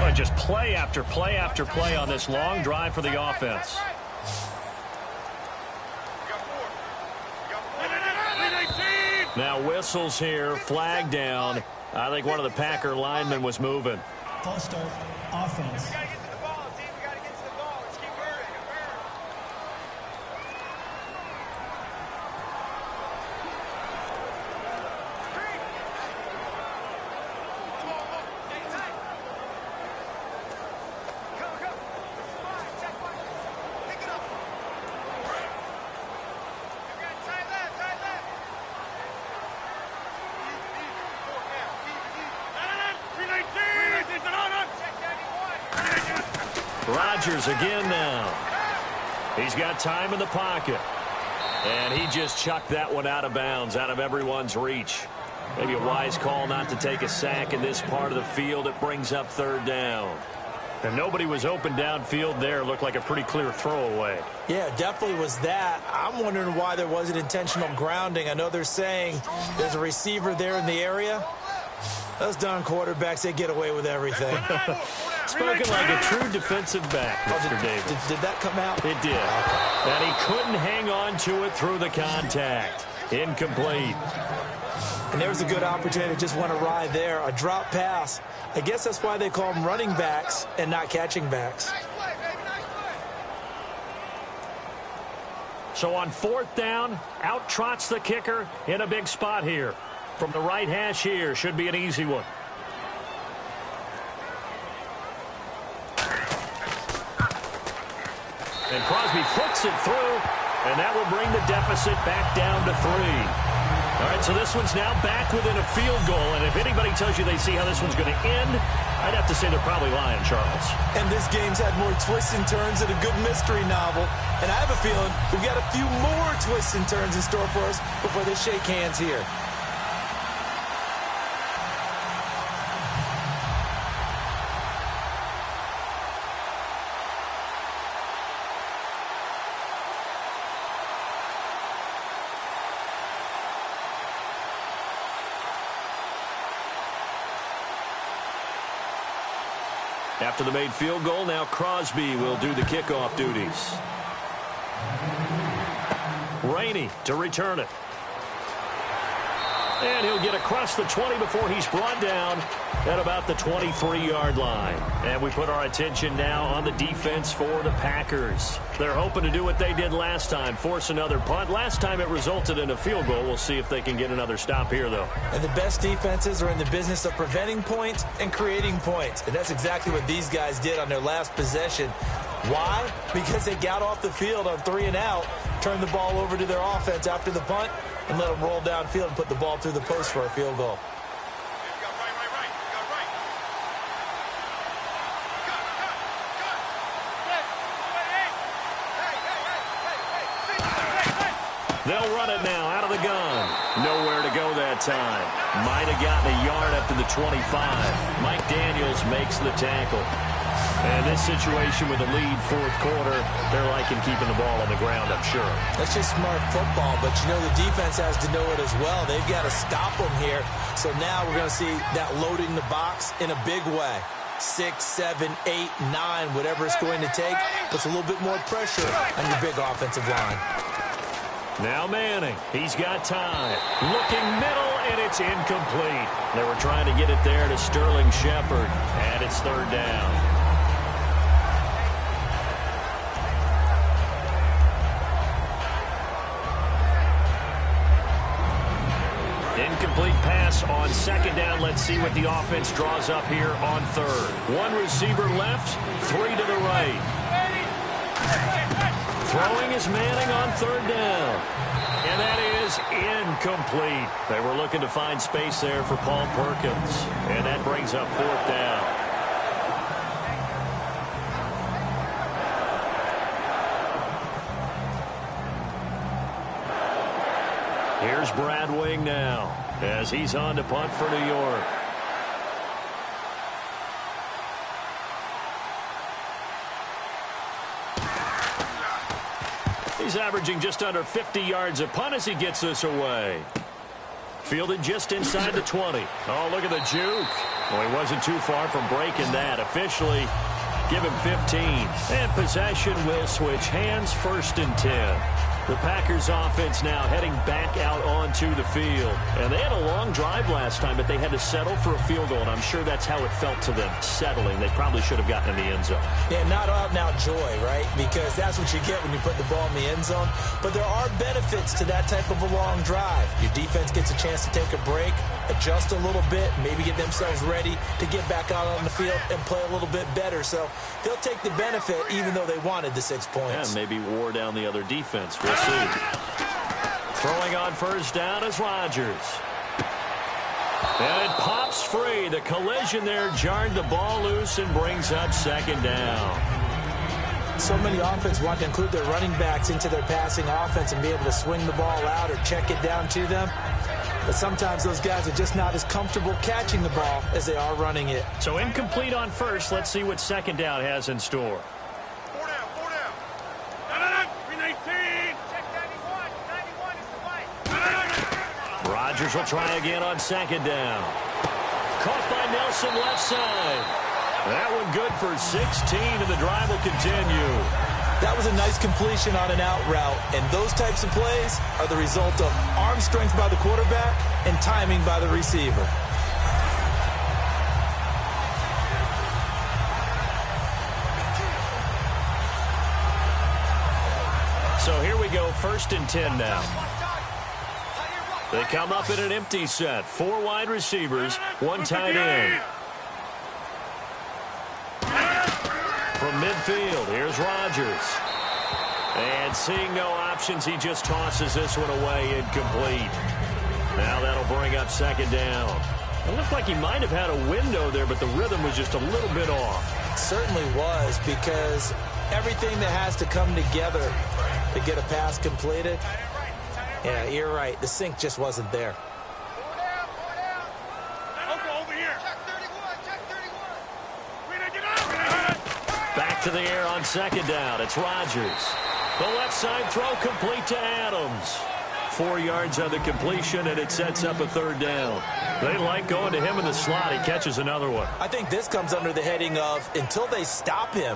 Oh, just play after play after play on this long drive for the offense. Now whistles here, flag down. I think one of the Packer linemen was moving. False start, offense. Rodgers again now. He's got time in the pocket. And he just chucked that one out of bounds, out of everyone's reach. Maybe a wise call not to take a sack in this part of the field. It brings up third down. And nobody was open downfield there. Looked like a pretty clear throwaway. Yeah, definitely was that. I'm wondering why there wasn't intentional grounding. I know they're saying there's a receiver there in the area. Those darn quarterbacks, they get away with everything. Spoken like a true defensive back, Mr. Davis. Did that come out? It did. And he couldn't hang on to it through the contact. Incomplete. And there was a good opportunity. Just went awry there. A drop pass. I guess that's why they call them running backs and not catching backs. So on fourth down, out trots the kicker in a big spot here. From the right hash here, should be an easy one. And Crosby puts it through, and that will bring the deficit back down to 3. All right, so this one's now back within a field goal, and if anybody tells you they see how this one's going to end, I'd have to say they're probably lying, Charles. And this game's had more twists and turns than a good mystery novel, and I have a feeling we've got a few more twists and turns in store for us before they shake hands here. After the made field goal, now Crosby will do the kickoff duties. Rainey to return it. And he'll get across the 20 before he's brought down at about the 23-yard line. And we put our attention now on the defense for the Packers. They're hoping to do what they did last time, force another punt. Last time it resulted in a field goal. We'll see if they can get another stop here, though. And the best defenses are in the business of preventing points and creating points. And that's exactly what these guys did on their last possession. Why? Because they got off the field on 3 and out, turned the ball over to their offense after the punt, and let them roll downfield and put the ball through the post for a field goal. They'll run it now out of the gun. Nowhere to go that time. Might have gotten a yard up to the 25. Mike Daniels makes the tackle. And this situation with a lead fourth quarter, they're liking keeping the ball on the ground, I'm sure. That's just smart football, but you know the defense has to know it as well. They've got to stop them here. So now we're going to see that loading the box in a big way. 6, 7, 8, 9, whatever it's going to take, puts a little bit more pressure on your big offensive line. Now Manning, he's got time. Looking middle, and it's incomplete. They were trying to get it there to Sterling Shepard, and it's third down. Incomplete pass on second down. Let's see what the offense draws up here on third. One receiver left, 3 to the right. Throwing is Manning on third down. And that is incomplete. They were looking to find space there for Paul Perkins. And that brings up fourth down. Here's Brad Wing now as he's on to punt for New York. He's averaging just under 50 yards a punt as he gets this away. Fielded just inside the 20. Oh, look at the juke. Well, he wasn't too far from breaking that. Officially, give him 15. And possession will switch hands, 1st and 10. The Packers offense now heading back out onto the field. And they had a long drive last time, but they had to settle for a field goal, and I'm sure that's how it felt to them, settling. They probably should have gotten in the end zone. Yeah, not out and out joy, right? Because that's what you get when you put the ball in the end zone. But there are benefits to that type of a long drive. Your defense gets a chance to take a break, adjust a little bit, maybe get themselves ready to get back out on the field and play a little bit better. So they'll take the benefit even though they wanted the 6 points. Yeah, maybe wore down the other defense. We'll see. Throwing on first down is Rodgers. And it pops free. The collision there jarred the ball loose and brings up second down. So many offenses want to include their running backs into their passing offense and be able to swing the ball out or check it down to them. But sometimes those guys are just not as comfortable catching the ball as they are running it. So incomplete on first. Let's see what second down has in store. 4 down. 319. Check 91 is the right. Rodgers will try again on second down. Caught by Nelson left side. That one good for 16, and the drive will continue. That was a nice completion on an out route, and those types of plays are the result of arm strength by the quarterback and timing by the receiver. So here we go, 1st and 10 now. They come up in an empty set. 4 wide receivers, 1 tight end. From midfield, here's Rodgers. And seeing no options, he just tosses this one away, incomplete. Now that'll bring up second down. It looked like he might have had a window there, but the rhythm was just a little bit off. It certainly was, because everything that has to come together to get a pass completed, yeah, you're right. The sync just wasn't there. Back to the air on second down. It's Rodgers. The left side throw complete to Adams. 4 yards on the completion, and it sets up a third down. They like going to him in the slot. He catches another one. I think this comes under the heading of, until they stop him,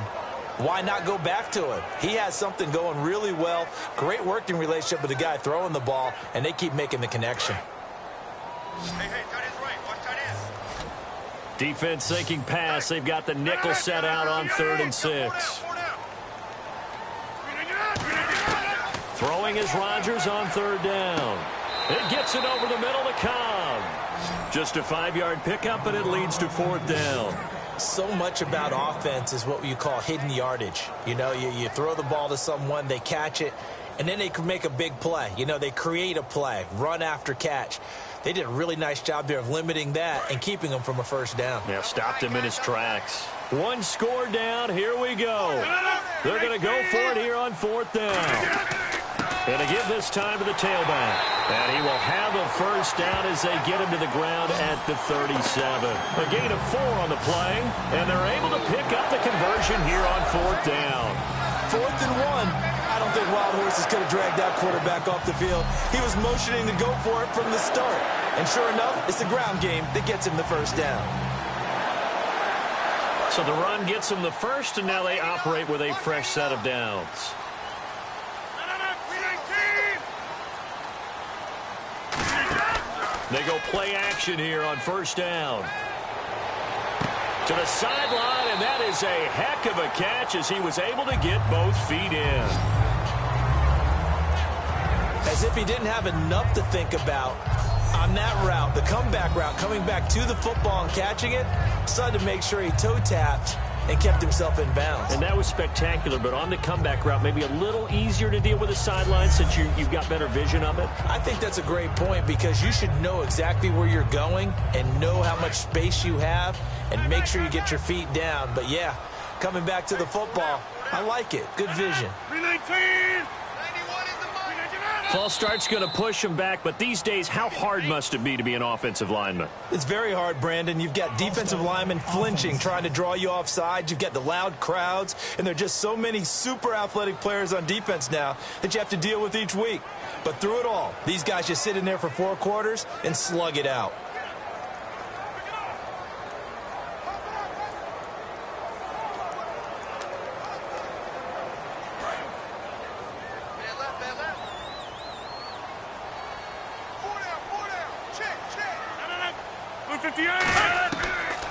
why not go back to him? He has something going really well. Great working relationship with the guy throwing the ball, and they keep making the connection. Hey, tight end's right. Watch tight end. Defense sinking pass. They've got the nickel set out on 3rd and 6. Throwing is Rodgers on 3rd down. It gets it over the middle to Cobb. Just a 5-yard pickup, and it leads to 4th down. So much about offense is what you call hidden yardage. You know, you throw the ball to someone, they catch it, and then they can make a big play. You know, they create a play, run after catch. They did a really nice job there of limiting that and keeping him from a 1st down. Yeah, stopped him in his tracks. 1 score down. Here we go. They're going to go for it here on 4th down. And to give this time to the tailback. And he will have a 1st down as they get him to the ground at the 37. A gain of 4 on the play, and they're able to pick up the conversion here on 4th down. 4th and 1. I don't think Wild Horses could have dragged that quarterback off the field. He was motioning to go for it from the start. And sure enough, it's the ground game that gets him the 1st down. So the run gets them the 1st, and now they operate with a fresh set of downs. They go play action here on 1st down. To the sideline, and that is a heck of a catch as he was able to get both feet in. As if he didn't have enough to think about on that route, the comeback route, coming back to the football and catching it, decided to make sure he toe-tapped and kept himself in bounds. And that was spectacular, but on the comeback route, maybe a little easier to deal with the sideline since you've got better vision of it. I think that's a great point because you should know exactly where you're going and know how much space you have and make sure you get your feet down. But, yeah, coming back to the football, I like it. Good vision. 319! False start's going to push him back, but these days, how hard must it be to be an offensive lineman? It's very hard, Brandon. You've got defensive linemen flinching, trying to draw you off sides. You've got the loud crowds, and there are just so many super athletic players on defense now that you have to deal with each week. But through it all, these guys just sit in there for 4 quarters and slug it out.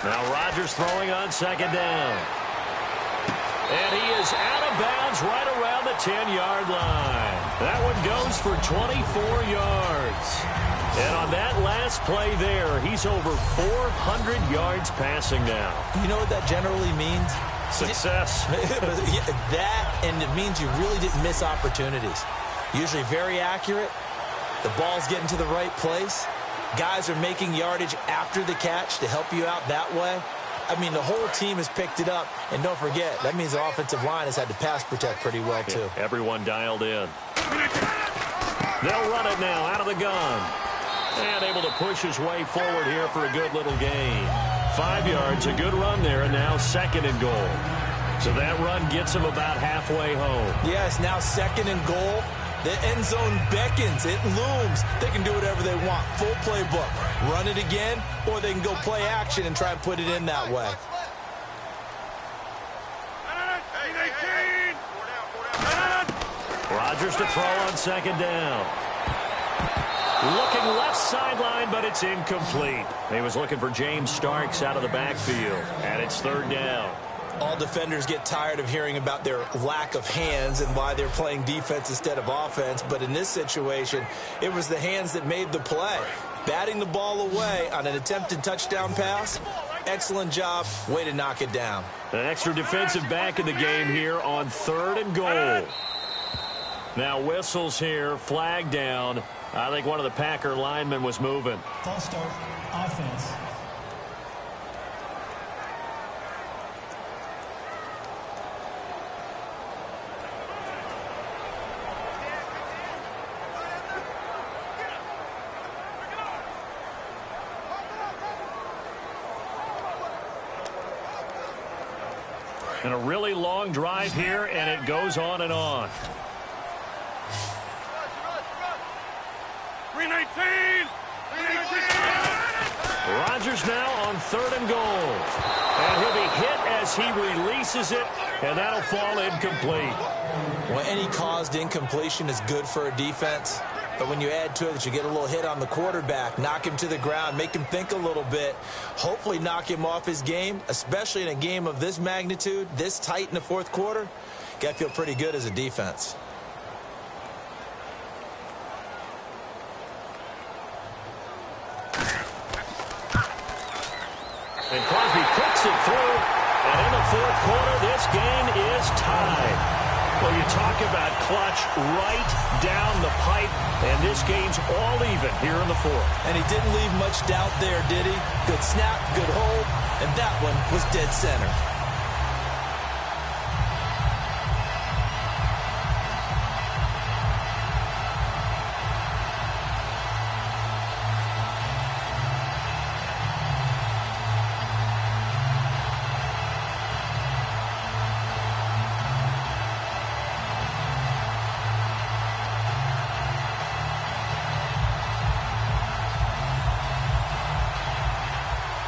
Now Rodgers throwing on 2nd down. And he is out of bounds right around the 10-yard line. That one goes for 24 yards. And on that last play there, he's over 400 yards passing now. You know what that generally means? Success. That, and it means you really didn't miss opportunities. Usually very accurate. The ball's getting to the right place. Guys are making yardage after the catch to help you out that way. I mean, the whole team has picked it up. And don't forget, that means the offensive line has had to pass protect pretty well, too. Yeah, everyone dialed in. They'll run it now out of the gun. And able to push his way forward here for a good little gain. 5 yards, a good run there, and now 2nd and goal. So that run gets him about halfway home. Yes, now 2nd and goal. The end zone beckons. It looms. They can do whatever they want. Full playbook. Run it again, or they can go play action and try and put it in that way. Rodgers to throw on 2nd down. Looking left sideline, but it's incomplete. He was looking for James Starks out of the backfield, and it's 3rd down. All defenders get tired of hearing about their lack of hands and why they're playing defense instead of offense. But in this situation, it was the hands that made the play. Batting the ball away on an attempted touchdown pass. Excellent job. Way to knock it down. An extra defensive back in the game here on 3rd and goal. Now whistles here, flag down. I think one of the Packer linemen was moving. False start, offense. And a really long drive here, and it goes on and on. 319! Rodgers now on 3rd and goal. And he'll be hit as he releases it, and that'll fall incomplete. Well, any caused incompletion is good for a defense. But when you add to it that you get a little hit on the quarterback, knock him to the ground, make him think a little bit, hopefully knock him off his game, especially in a game of this magnitude, this tight in the fourth quarter, got to feel pretty good as a defense. And Crosby puts it through. And in the fourth quarter, this game is tied. Well, you talk about clutch right down the pipe, and this game's all even here in the fourth. And he didn't leave much doubt there, did he? Good snap, good hold, and that one was dead center.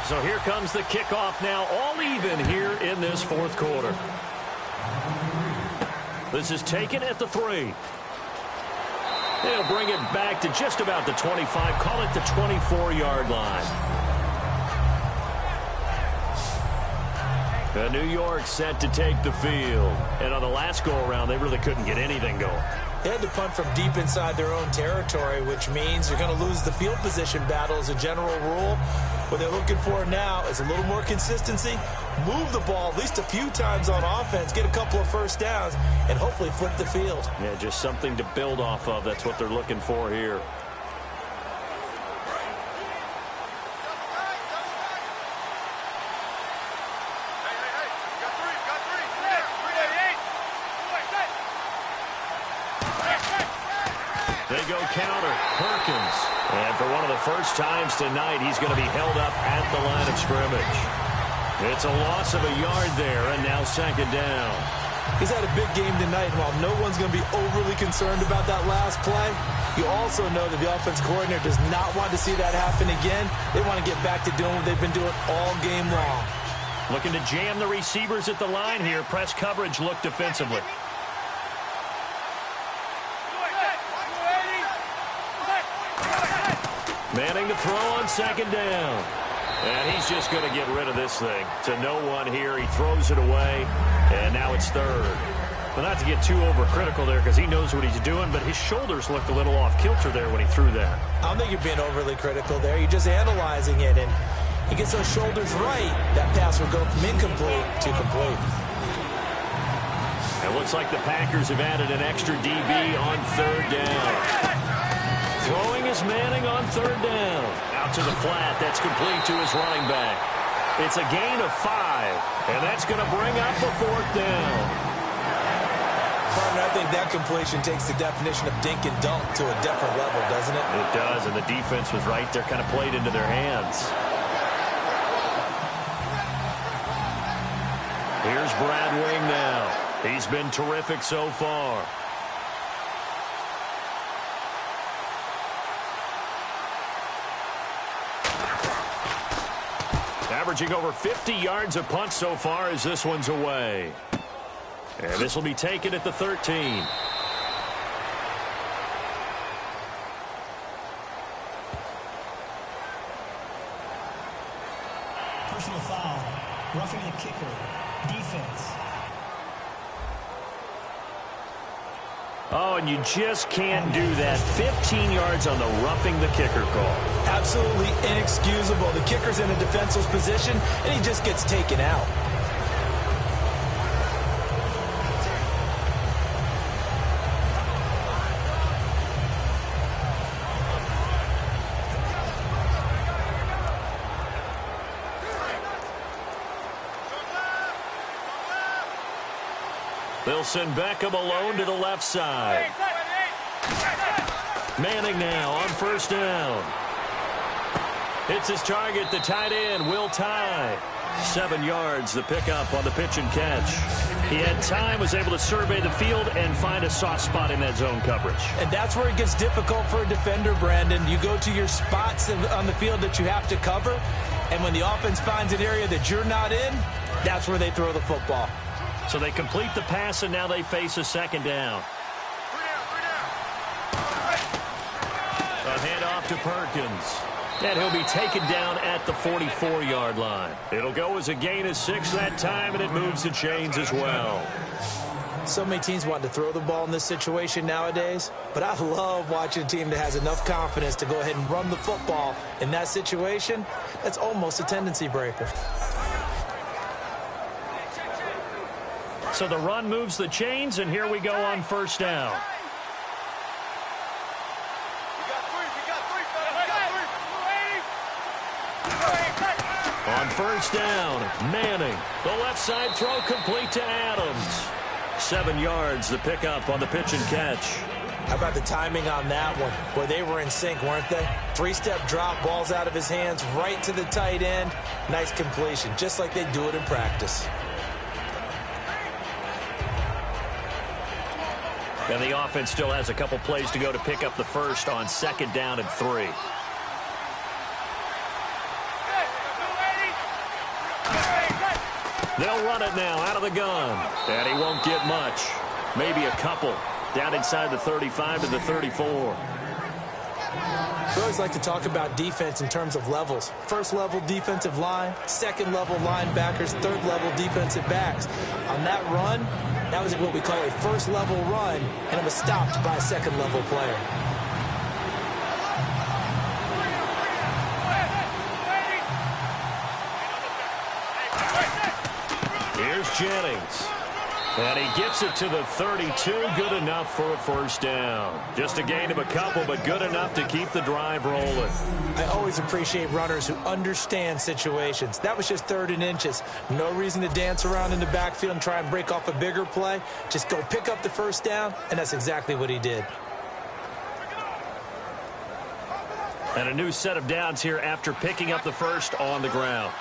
So here comes the kickoff now, all even here in this fourth quarter. This is taken at the 3. They'll bring it back to just about the 25, call it the 24-yard line. New York set to take the field. And on the last go-around, they really couldn't get anything going. They had to punt from deep inside their own territory, which means you're going to lose the field position battle as a general rule. What they're looking for now is a little more consistency, move the ball at least a few times on offense, get a couple of first downs, and hopefully flip the field. Yeah, just something to build off of. That's what they're looking for here. They go counter. Perkins. And for one of the first times tonight, he's going to be held up at the line of scrimmage. It's a loss of a yard there, and now second down. He's had a big game tonight, and while no one's going to be overly concerned about that last play, you also know that the offense coordinator does not want to see that happen again. They want to get back to doing what they've been doing all game long. Looking to jam the receivers at the line here. Press coverage look defensively. Manning to throw on second down. And he's just going to get rid of this thing. To no one here. He throws it away. And now it's third. Well, not to get too overcritical there because he knows what he's doing, but his shoulders looked a little off kilter there when he threw that. I don't think you're being overly critical there. You're just analyzing it. And he gets those shoulders right. That pass will go from incomplete to complete. It looks like the Packers have added an extra DB on third down. Throwing is Manning on third down. Out to the flat. That's complete to his running back. It's a gain of 5, and that's going to bring up a fourth down. Partner, I think that completion takes the definition of dink and dunk to a different level, doesn't it? It does, and the defense was right there, kind of played into their hands. Here's Brad Wing now. He's been terrific so far. Averaging over 50 yards a punt so far as this one's away. And this will be taken at the 13. Personal foul. Roughing the kicker. Defense. Oh, and you just can't do that. 15 yards on the roughing the kicker call. Absolutely inexcusable. The kicker's in a defenseless position, and he just gets taken out. They'll send Beckham alone to the left side. Manning now on first down. Hits his target, the tight end, Will Tye. 7 yards, the pickup on the pitch and catch. He had time, was able to survey the field and find a soft spot in that zone coverage. And that's where it gets difficult for a defender, Brandon. You go to your spots on the field that you have to cover, and when the offense finds an area that you're not in, that's where they throw the football. So they complete the pass, and now they face a second down. off to Perkins. And he'll be taken down at the 44-yard line. It'll go as a gain of 6 that time, and it moves the chains as well. So many teams want to throw the ball in this situation nowadays, but I love watching a team that has enough confidence to go ahead and run the football in that situation. That's almost a tendency breaker. So the run moves the chains, and here we go on first down. On first down, Manning. The left side throw complete to Adams. 7 yards, the pickup on the pitch and catch. How about the timing on that one, where they were in sync, weren't they? 3-step drop, balls out of his hands, right to the tight end. Nice completion, just like they do it in practice. And the offense still has a couple plays to go to pick up the first on 2nd down and 3. They'll run it now out of the gun. And he won't get much. Maybe a couple. Down inside the 35 to the 34. We always like to talk about defense in terms of levels. First level defensive line, second level linebackers, third level defensive backs. On that run, that was what we call a first level run, and it was stopped by a second level player. Here's Jennings. And he gets it to the 32. Good enough for a first down. Just a gain of a couple, but good enough to keep the drive rolling. I always appreciate runners who understand situations. That was just 3rd and inches. No reason to dance around in the backfield and try and break off a bigger play. Just go pick up the first down, and that's exactly what he did. And a new set of downs here after picking up the first on the ground.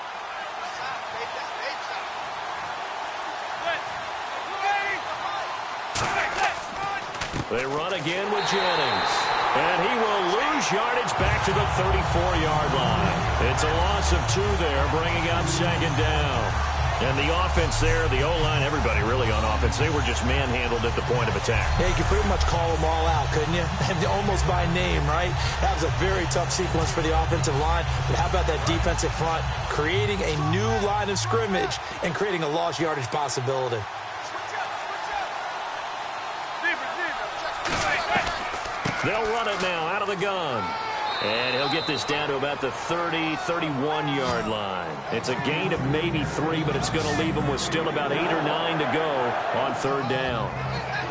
They run again with Jennings. And he will lose yardage back to the 34-yard line. It's a loss of 2 there, bringing up 2nd down. And the offense there, the O-line, everybody really on offense, they were just manhandled at the point of attack. Yeah, you could pretty much call them all out, couldn't you? Almost by name, right? That was a very tough sequence for the offensive line. But how about that defensive front? Creating a new line of scrimmage and creating a lost yardage possibility. They'll run it now out of the gun. And he'll get this down to about the 30, 31-yard line. It's a gain of maybe 3, but it's going to leave them with still about 8 or 9 to go on 3rd down.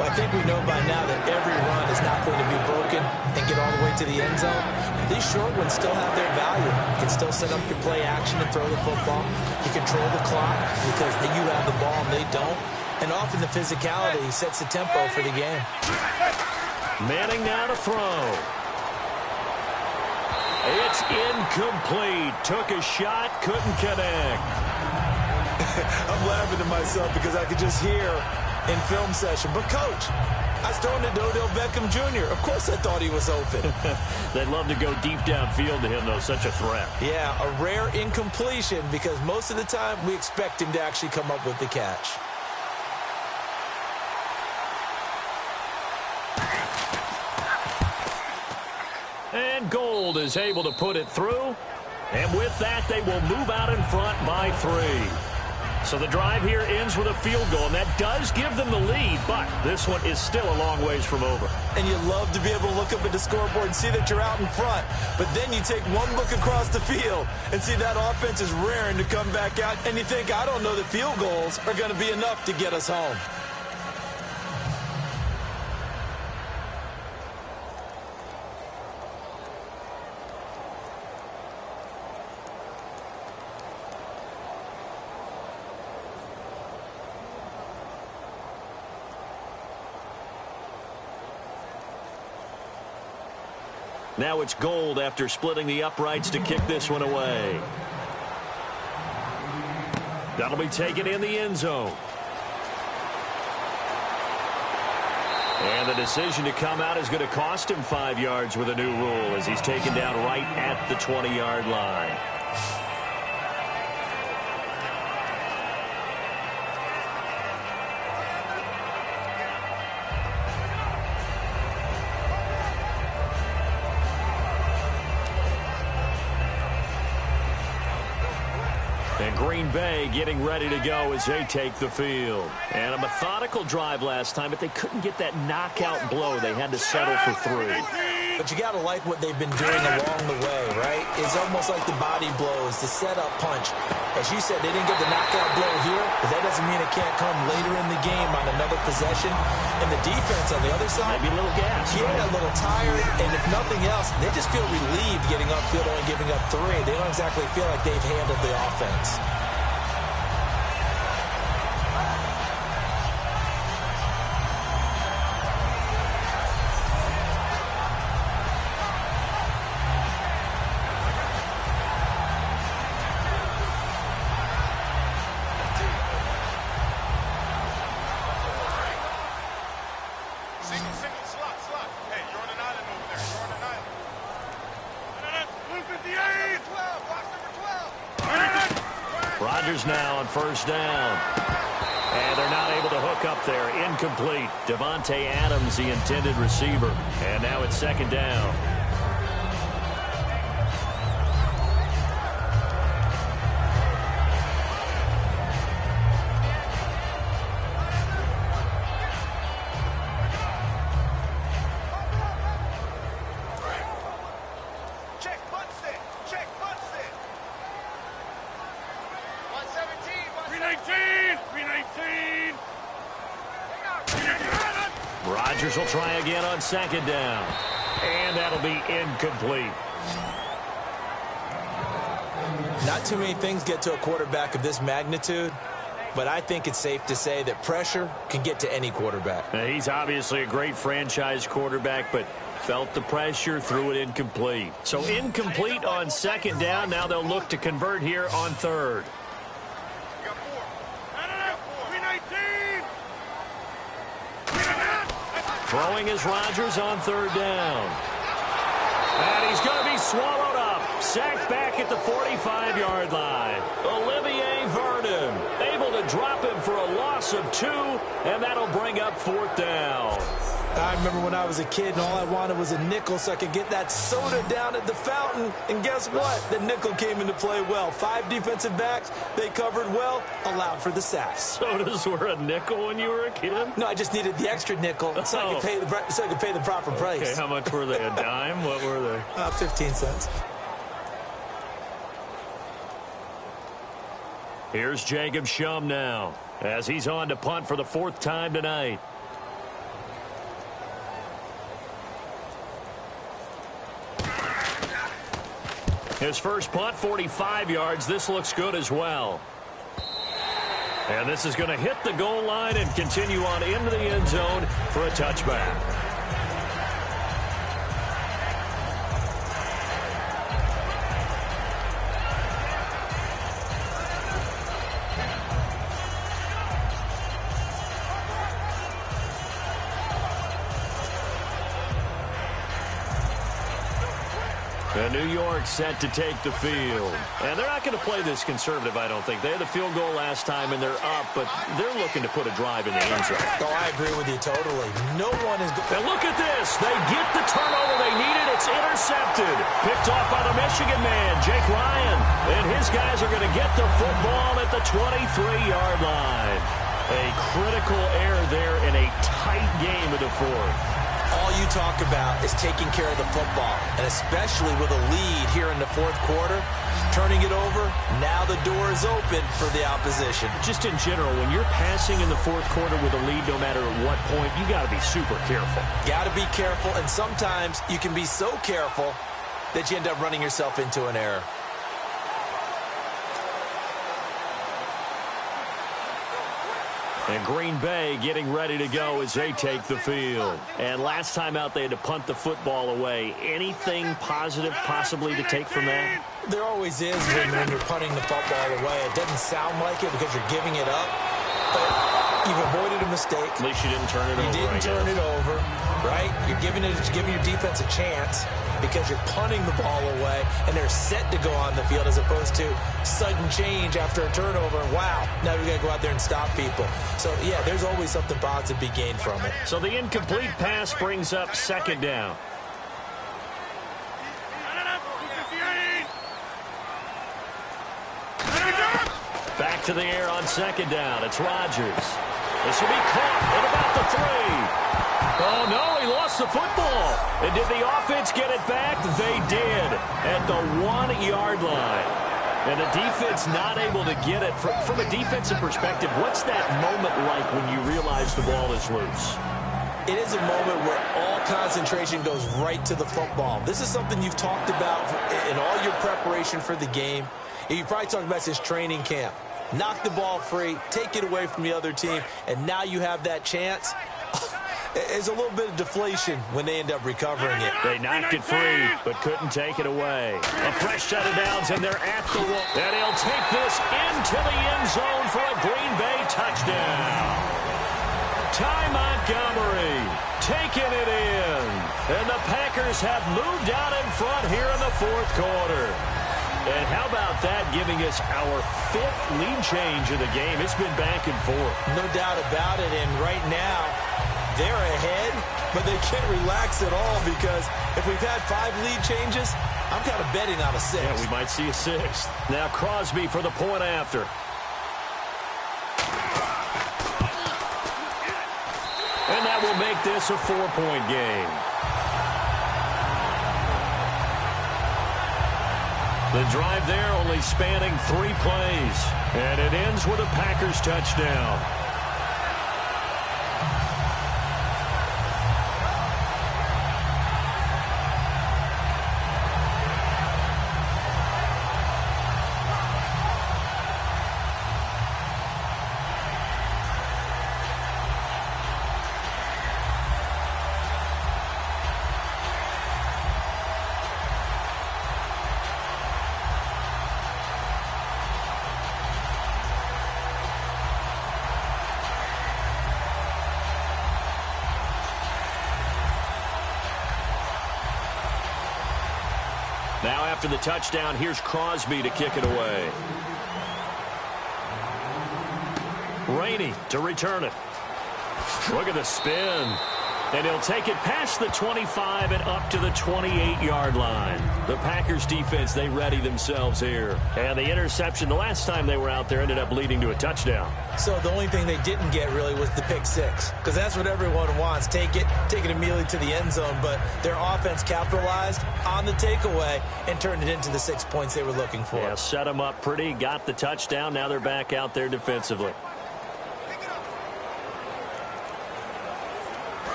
Well, I think we know by now that every run is not going to be broken and get all the way to the end zone. These short ones still have their value. You can still set up your play action and throw the football. You control the clock because you have the ball and they don't. And often the physicality sets the tempo for the game. Manning now to throw. It's incomplete. Took a shot, couldn't connect. I'm laughing to myself because I could just hear in film session. But, Coach, I was throwing it to Odell Beckham Jr. Of course I thought he was open. They'd love to go deep downfield to him, though. Such a threat. Yeah, a rare incompletion because most of the time we expect him to actually come up with the catch. And Gold is able to put it through. And with that, they will move out in front by 3. So the drive here ends with a field goal, and that does give them the lead, but this one is still a long ways from over. And you love to be able to look up at the scoreboard and see that you're out in front, but then you take one look across the field and see that offense is raring to come back out, and you think, I don't know that field goals are going to be enough to get us home. Now it's Gold after splitting the uprights to kick this one away. That'll be taken in the end zone. And the decision to come out is going to cost him 5 yards with a new rule as he's taken down right at the 20-yard line. Green Bay getting ready to go as they take the field. And a methodical drive last time, but they couldn't get that knockout blow. They had to settle for 3. But you got to like what they've been doing along the way, right? It's almost like the body blows, the setup punch. As you said, they didn't get the knockout blow here, but that doesn't mean it can't come later in the game on another possession. And the defense on the other side, maybe a little gas. Yeah, a little tired, and if nothing else, they just feel relieved getting upfield and giving up 3. They don't exactly feel like they've handled the offense. Rodgers now on first down. And they're not able to hook up there. Incomplete. Devontae Adams, the intended receiver. And now it's second down. Rodgers will try again on second down. And that'll be incomplete. Not too many things get to a quarterback of this magnitude, but I think it's safe to say that pressure can get to any quarterback. Now, he's obviously a great franchise quarterback, but felt the pressure, threw it incomplete. So incomplete on second down. Now they'll look to convert here on third. Throwing is Rodgers on third down. And he's going to be swallowed up. Sacked back at the 45-yard line. Olivier Vernon able to drop him for a loss of 2, and that'll bring up fourth down. I remember when I was a kid and all I wanted was a nickel so I could get that soda down at the fountain. And guess what? The nickel came into play well. 5 defensive backs, they covered well, allowed for the sacks. Sodas were a nickel when you were a kid? No, I just needed the extra nickel so I could pay the proper price. Okay, how much were they? A dime? What were they? 15 cents. Here's Jacob Shum now as he's on to punt for the 4th time tonight. His first punt, 45 yards. This looks good as well. And this is going to hit the goal line and continue on into the end zone for a touchback. And New York set to take the field. And they're not going to play this conservative, I don't think. They had the field goal last time, and they're up, but they're looking to put a drive in the end zone. Oh, I agree with you totally. No one is... And look at this. They get the turnover they needed. It's intercepted. Picked off by the Michigan man, Jake Ryan. And his guys are going to get the football at the 23-yard line. A critical error there in a tight game of the 4th. All you talk about is taking care of the football, and especially with a lead here in the 4th quarter, turning it over, now the door is open for the opposition. Just in general, when you're passing in the 4th quarter with a lead, no matter at what point, you got to be super careful. Got to be careful, and sometimes you can be so careful that you end up running yourself into an error. And Green Bay getting ready to go as they take the field. And last time out, they had to punt the football away. Anything positive possibly to take from that? There always is when you're punting the football away. It doesn't sound like it because you're giving it up, but you've avoided a mistake. At least you didn't turn it over. You didn't turn it over, right? You're giving your defense a chance because you're punting the ball away, and they're set to go on the field as opposed to sudden change after a turnover. And wow, now we got to go out there and stop people. So, yeah, there's always something positive to be gained from it. So the incomplete pass brings up second down. back to the air on second down. It's Rodgers. This will be caught at about the 3. Oh, no, he lost the football. And did the offense get it back? They did at the 1-yard line. And the defense not able to get it. From a defensive perspective, what's that moment like when you realize the ball is loose? It is a moment where all concentration goes right to the football. This is something you've talked about in all your preparation for the game. You probably talked about since training camp. Knock the ball free, take it away from the other team, and now you have that chance. There's a little bit of deflation when they end up recovering it. They knocked it free, but couldn't take it away. A fresh set of downs, and they're at the wall. And he'll take this into the end zone for a Green Bay touchdown. Ty Montgomery taking it in. And the Packers have moved out in front here in the fourth quarter. And how about that, giving us our 5th lead change of the game? It's been back and forth. No doubt about it, and right now, they're ahead, but they can't relax at all because if we've had 5 lead changes, I'm kind of betting on a 6th. Yeah, we might see a 6th. Now Crosby for the point after. And that will make this a 4-point game. The drive there only spanning 3 plays. And it ends with a Packers touchdown. Now after the touchdown, here's Crosby to kick it away. Rainey to return it. Look at the spin. And he'll take it past the 25 and up to the 28-yard line. The Packers defense, they ready themselves here. And the interception the last time they were out there ended up leading to a touchdown. So the only thing they didn't get really was the pick 6. Because that's what everyone wants. Take it immediately to the end zone. But their offense capitalized on the takeaway and turned it into the 6 points they were looking for. Yeah, set them up pretty, got the touchdown. Now they're back out there defensively.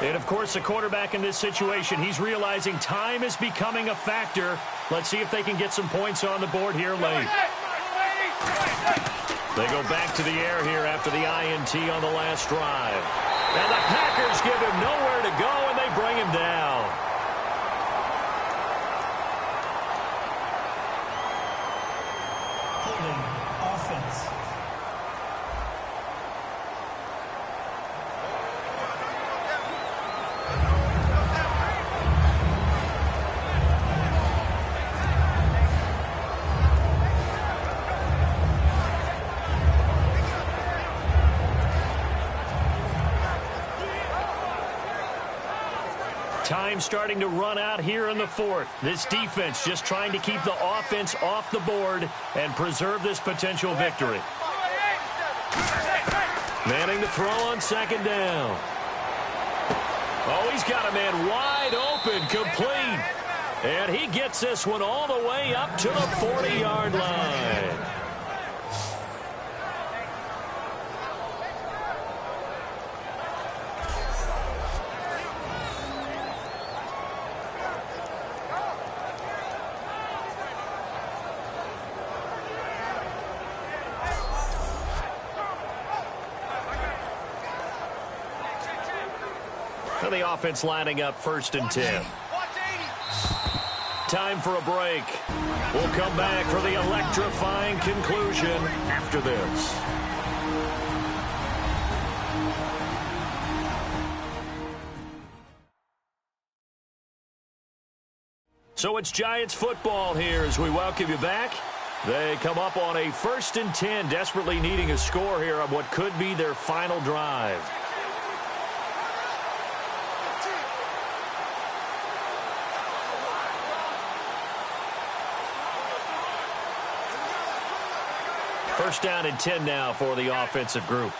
And, of course, the quarterback in this situation, he's realizing time is becoming a factor. Let's see if they can get some points on the board here late. They go back to the air here after the INT on the last drive. And the Packers give him nowhere to go, and they bring him down. Holding offense. Time starting to run out here in the fourth. This defense just trying to keep the offense off the board and preserve this potential victory. Manning to throw on second down. Oh, he's got a man wide open, complete. And he gets this one all the way up to the 40-yard line. And the offense lining up 1st and 10. Time for a break. We'll come back for the electrifying conclusion after this. So it's Giants football here as we welcome you back. They come up on a 1st and 10, desperately needing a score here on what could be their final drive. First down and 10 now for the offensive group.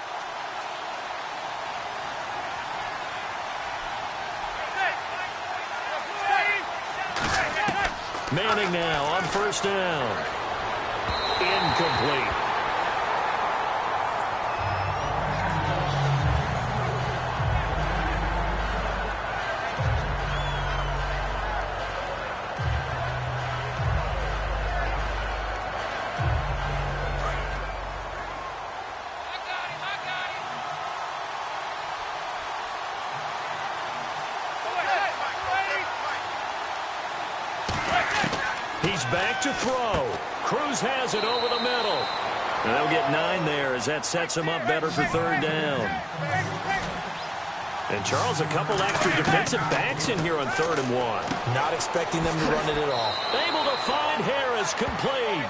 Manning now on first down. Incomplete. He's back to throw. Cruz has it over the middle. And they'll get 9 there as that sets him up better for third down. And, Charles, a couple extra defensive backs in here on 3rd and 1. Not expecting them to run it at all. Able to find Harris, complete.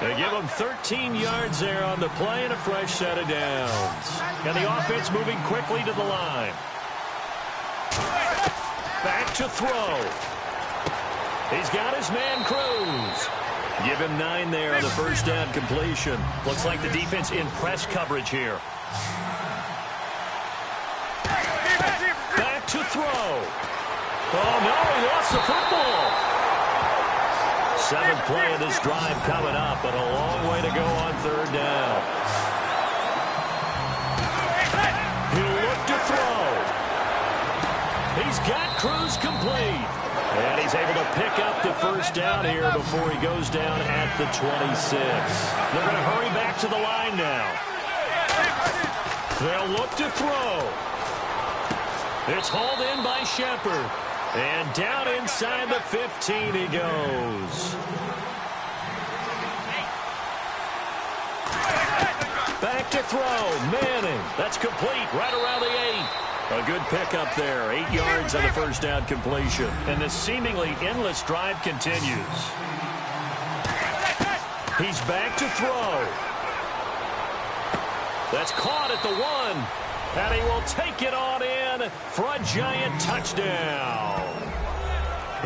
They give him 13 yards there on the play and a fresh set of downs. And the offense moving quickly to the line. Back to throw. He's got his man Cruz. Give him 9 there on the first down completion. Looks like the defense in press coverage here. Back to throw. Oh, no, he lost the football. 7th play of this drive coming up, but a long way to go on third down. He'll look to throw. He's got Cruz complete. And he's able to pick up the first down here before he goes down at the 26. They're going to hurry back to the line now. They'll look to throw. It's hauled in by Shepard. And down inside the 15 he goes. Back to throw. Manning. That's complete right around the 8. A good pickup there. 8 yards on the first down completion. And the seemingly endless drive continues. He's back to throw. That's caught at the 1. And he will take it on in for a giant touchdown.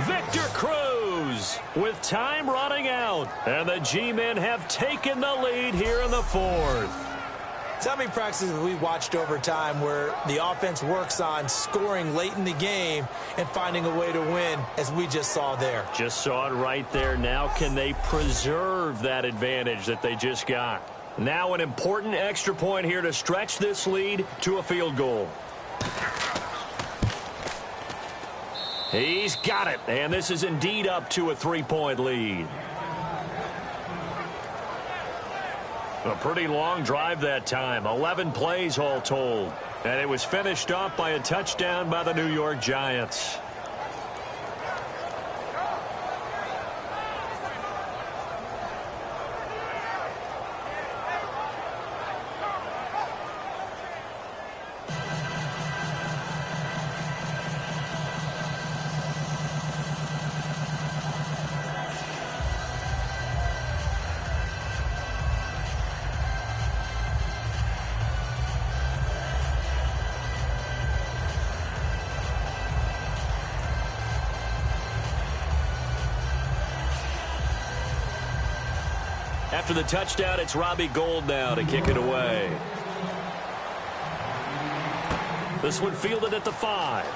Victor Cruz with time running out. And the G-men have taken the lead here in the 4th. So how many practices have we watched over time where the offense works on scoring late in the game and finding a way to win, as we just saw there? Just saw it right there. Now can they preserve that advantage that they just got? Now an important extra point here to stretch this lead to a field goal. He's got it, and this is indeed up to a 3-point lead. A pretty long drive that time, 11 plays all told. And it was finished off by a touchdown by the New York Giants. After the touchdown, it's Robbie Gould now to kick it away. This one fielded at the 5.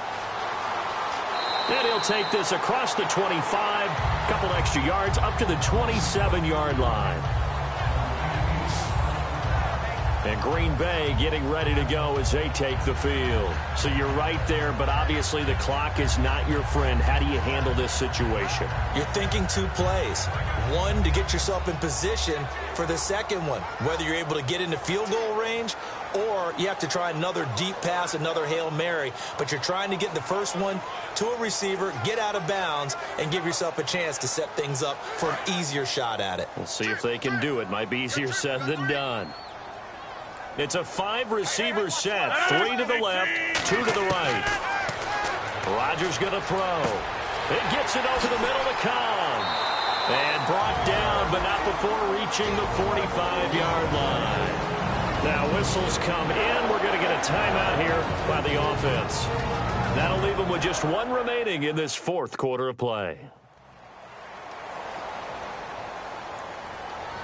And he'll take this across the 25. Couple extra yards up to the 27-yard line. And Green Bay getting ready to go as they take the field. So you're right there, but obviously the clock is not your friend. How do you handle this situation? You're thinking 2 plays. One, to get yourself in position for the second one, whether you're able to get into field goal range or you have to try another deep pass, another Hail Mary. But you're trying to get the first one to a receiver, get out of bounds, and give yourself a chance to set things up for an easier shot at it. We'll see if they can do it. Might be easier said than done. It's a 5-receiver set. 3 to the left, 2 to the right. Rodgers going to throw. It gets it over the middle to Cobb. And brought down, but not before reaching the 45-yard line. Now whistles come in. We're going to get a timeout here by the offense. That'll leave them with just 1 remaining in this 4th quarter of play.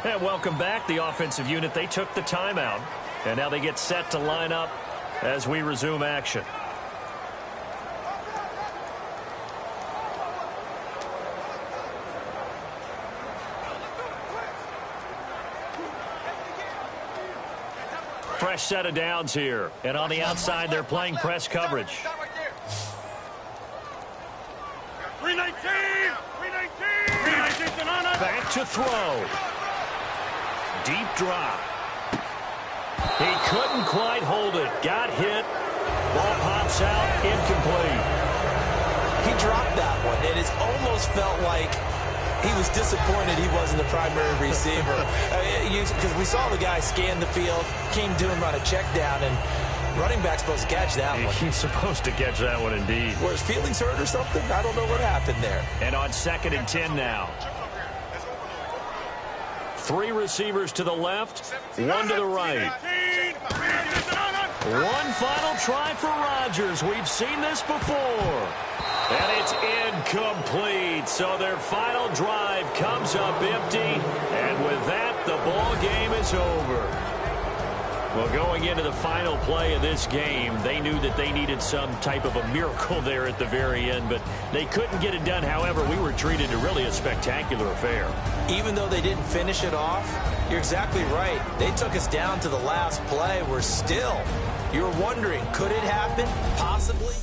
And welcome back, the offensive unit. They took the timeout, and now they get set to line up as we resume action. Fresh set of downs here. And on the outside, they're playing press coverage. 319! 319! Back to throw. Deep drop. He couldn't quite hold it. Got hit. Ball pops out. Incomplete. He dropped that one, and it almost felt like he was disappointed he wasn't the primary receiver. Because we saw the guy scan the field, came to him on a check down, and running back's supposed to catch that one. He's supposed to catch that one indeed. Were his feelings hurt or something? I don't know what happened there. And on 2nd and 10 now. 3 receivers to the left, 1 to the right. One final try for Rodgers. We've seen this before. And it's incomplete. So their final drive comes up empty. And with that, the ball game is over. Well, going into the final play of this game, they knew that they needed some type of a miracle there at the very end, but they couldn't get it done. However, we were treated to really a spectacular affair. Even though they didn't finish it off, you're exactly right. They took us down to the last play. We're still, you're wondering, could it happen? Possibly.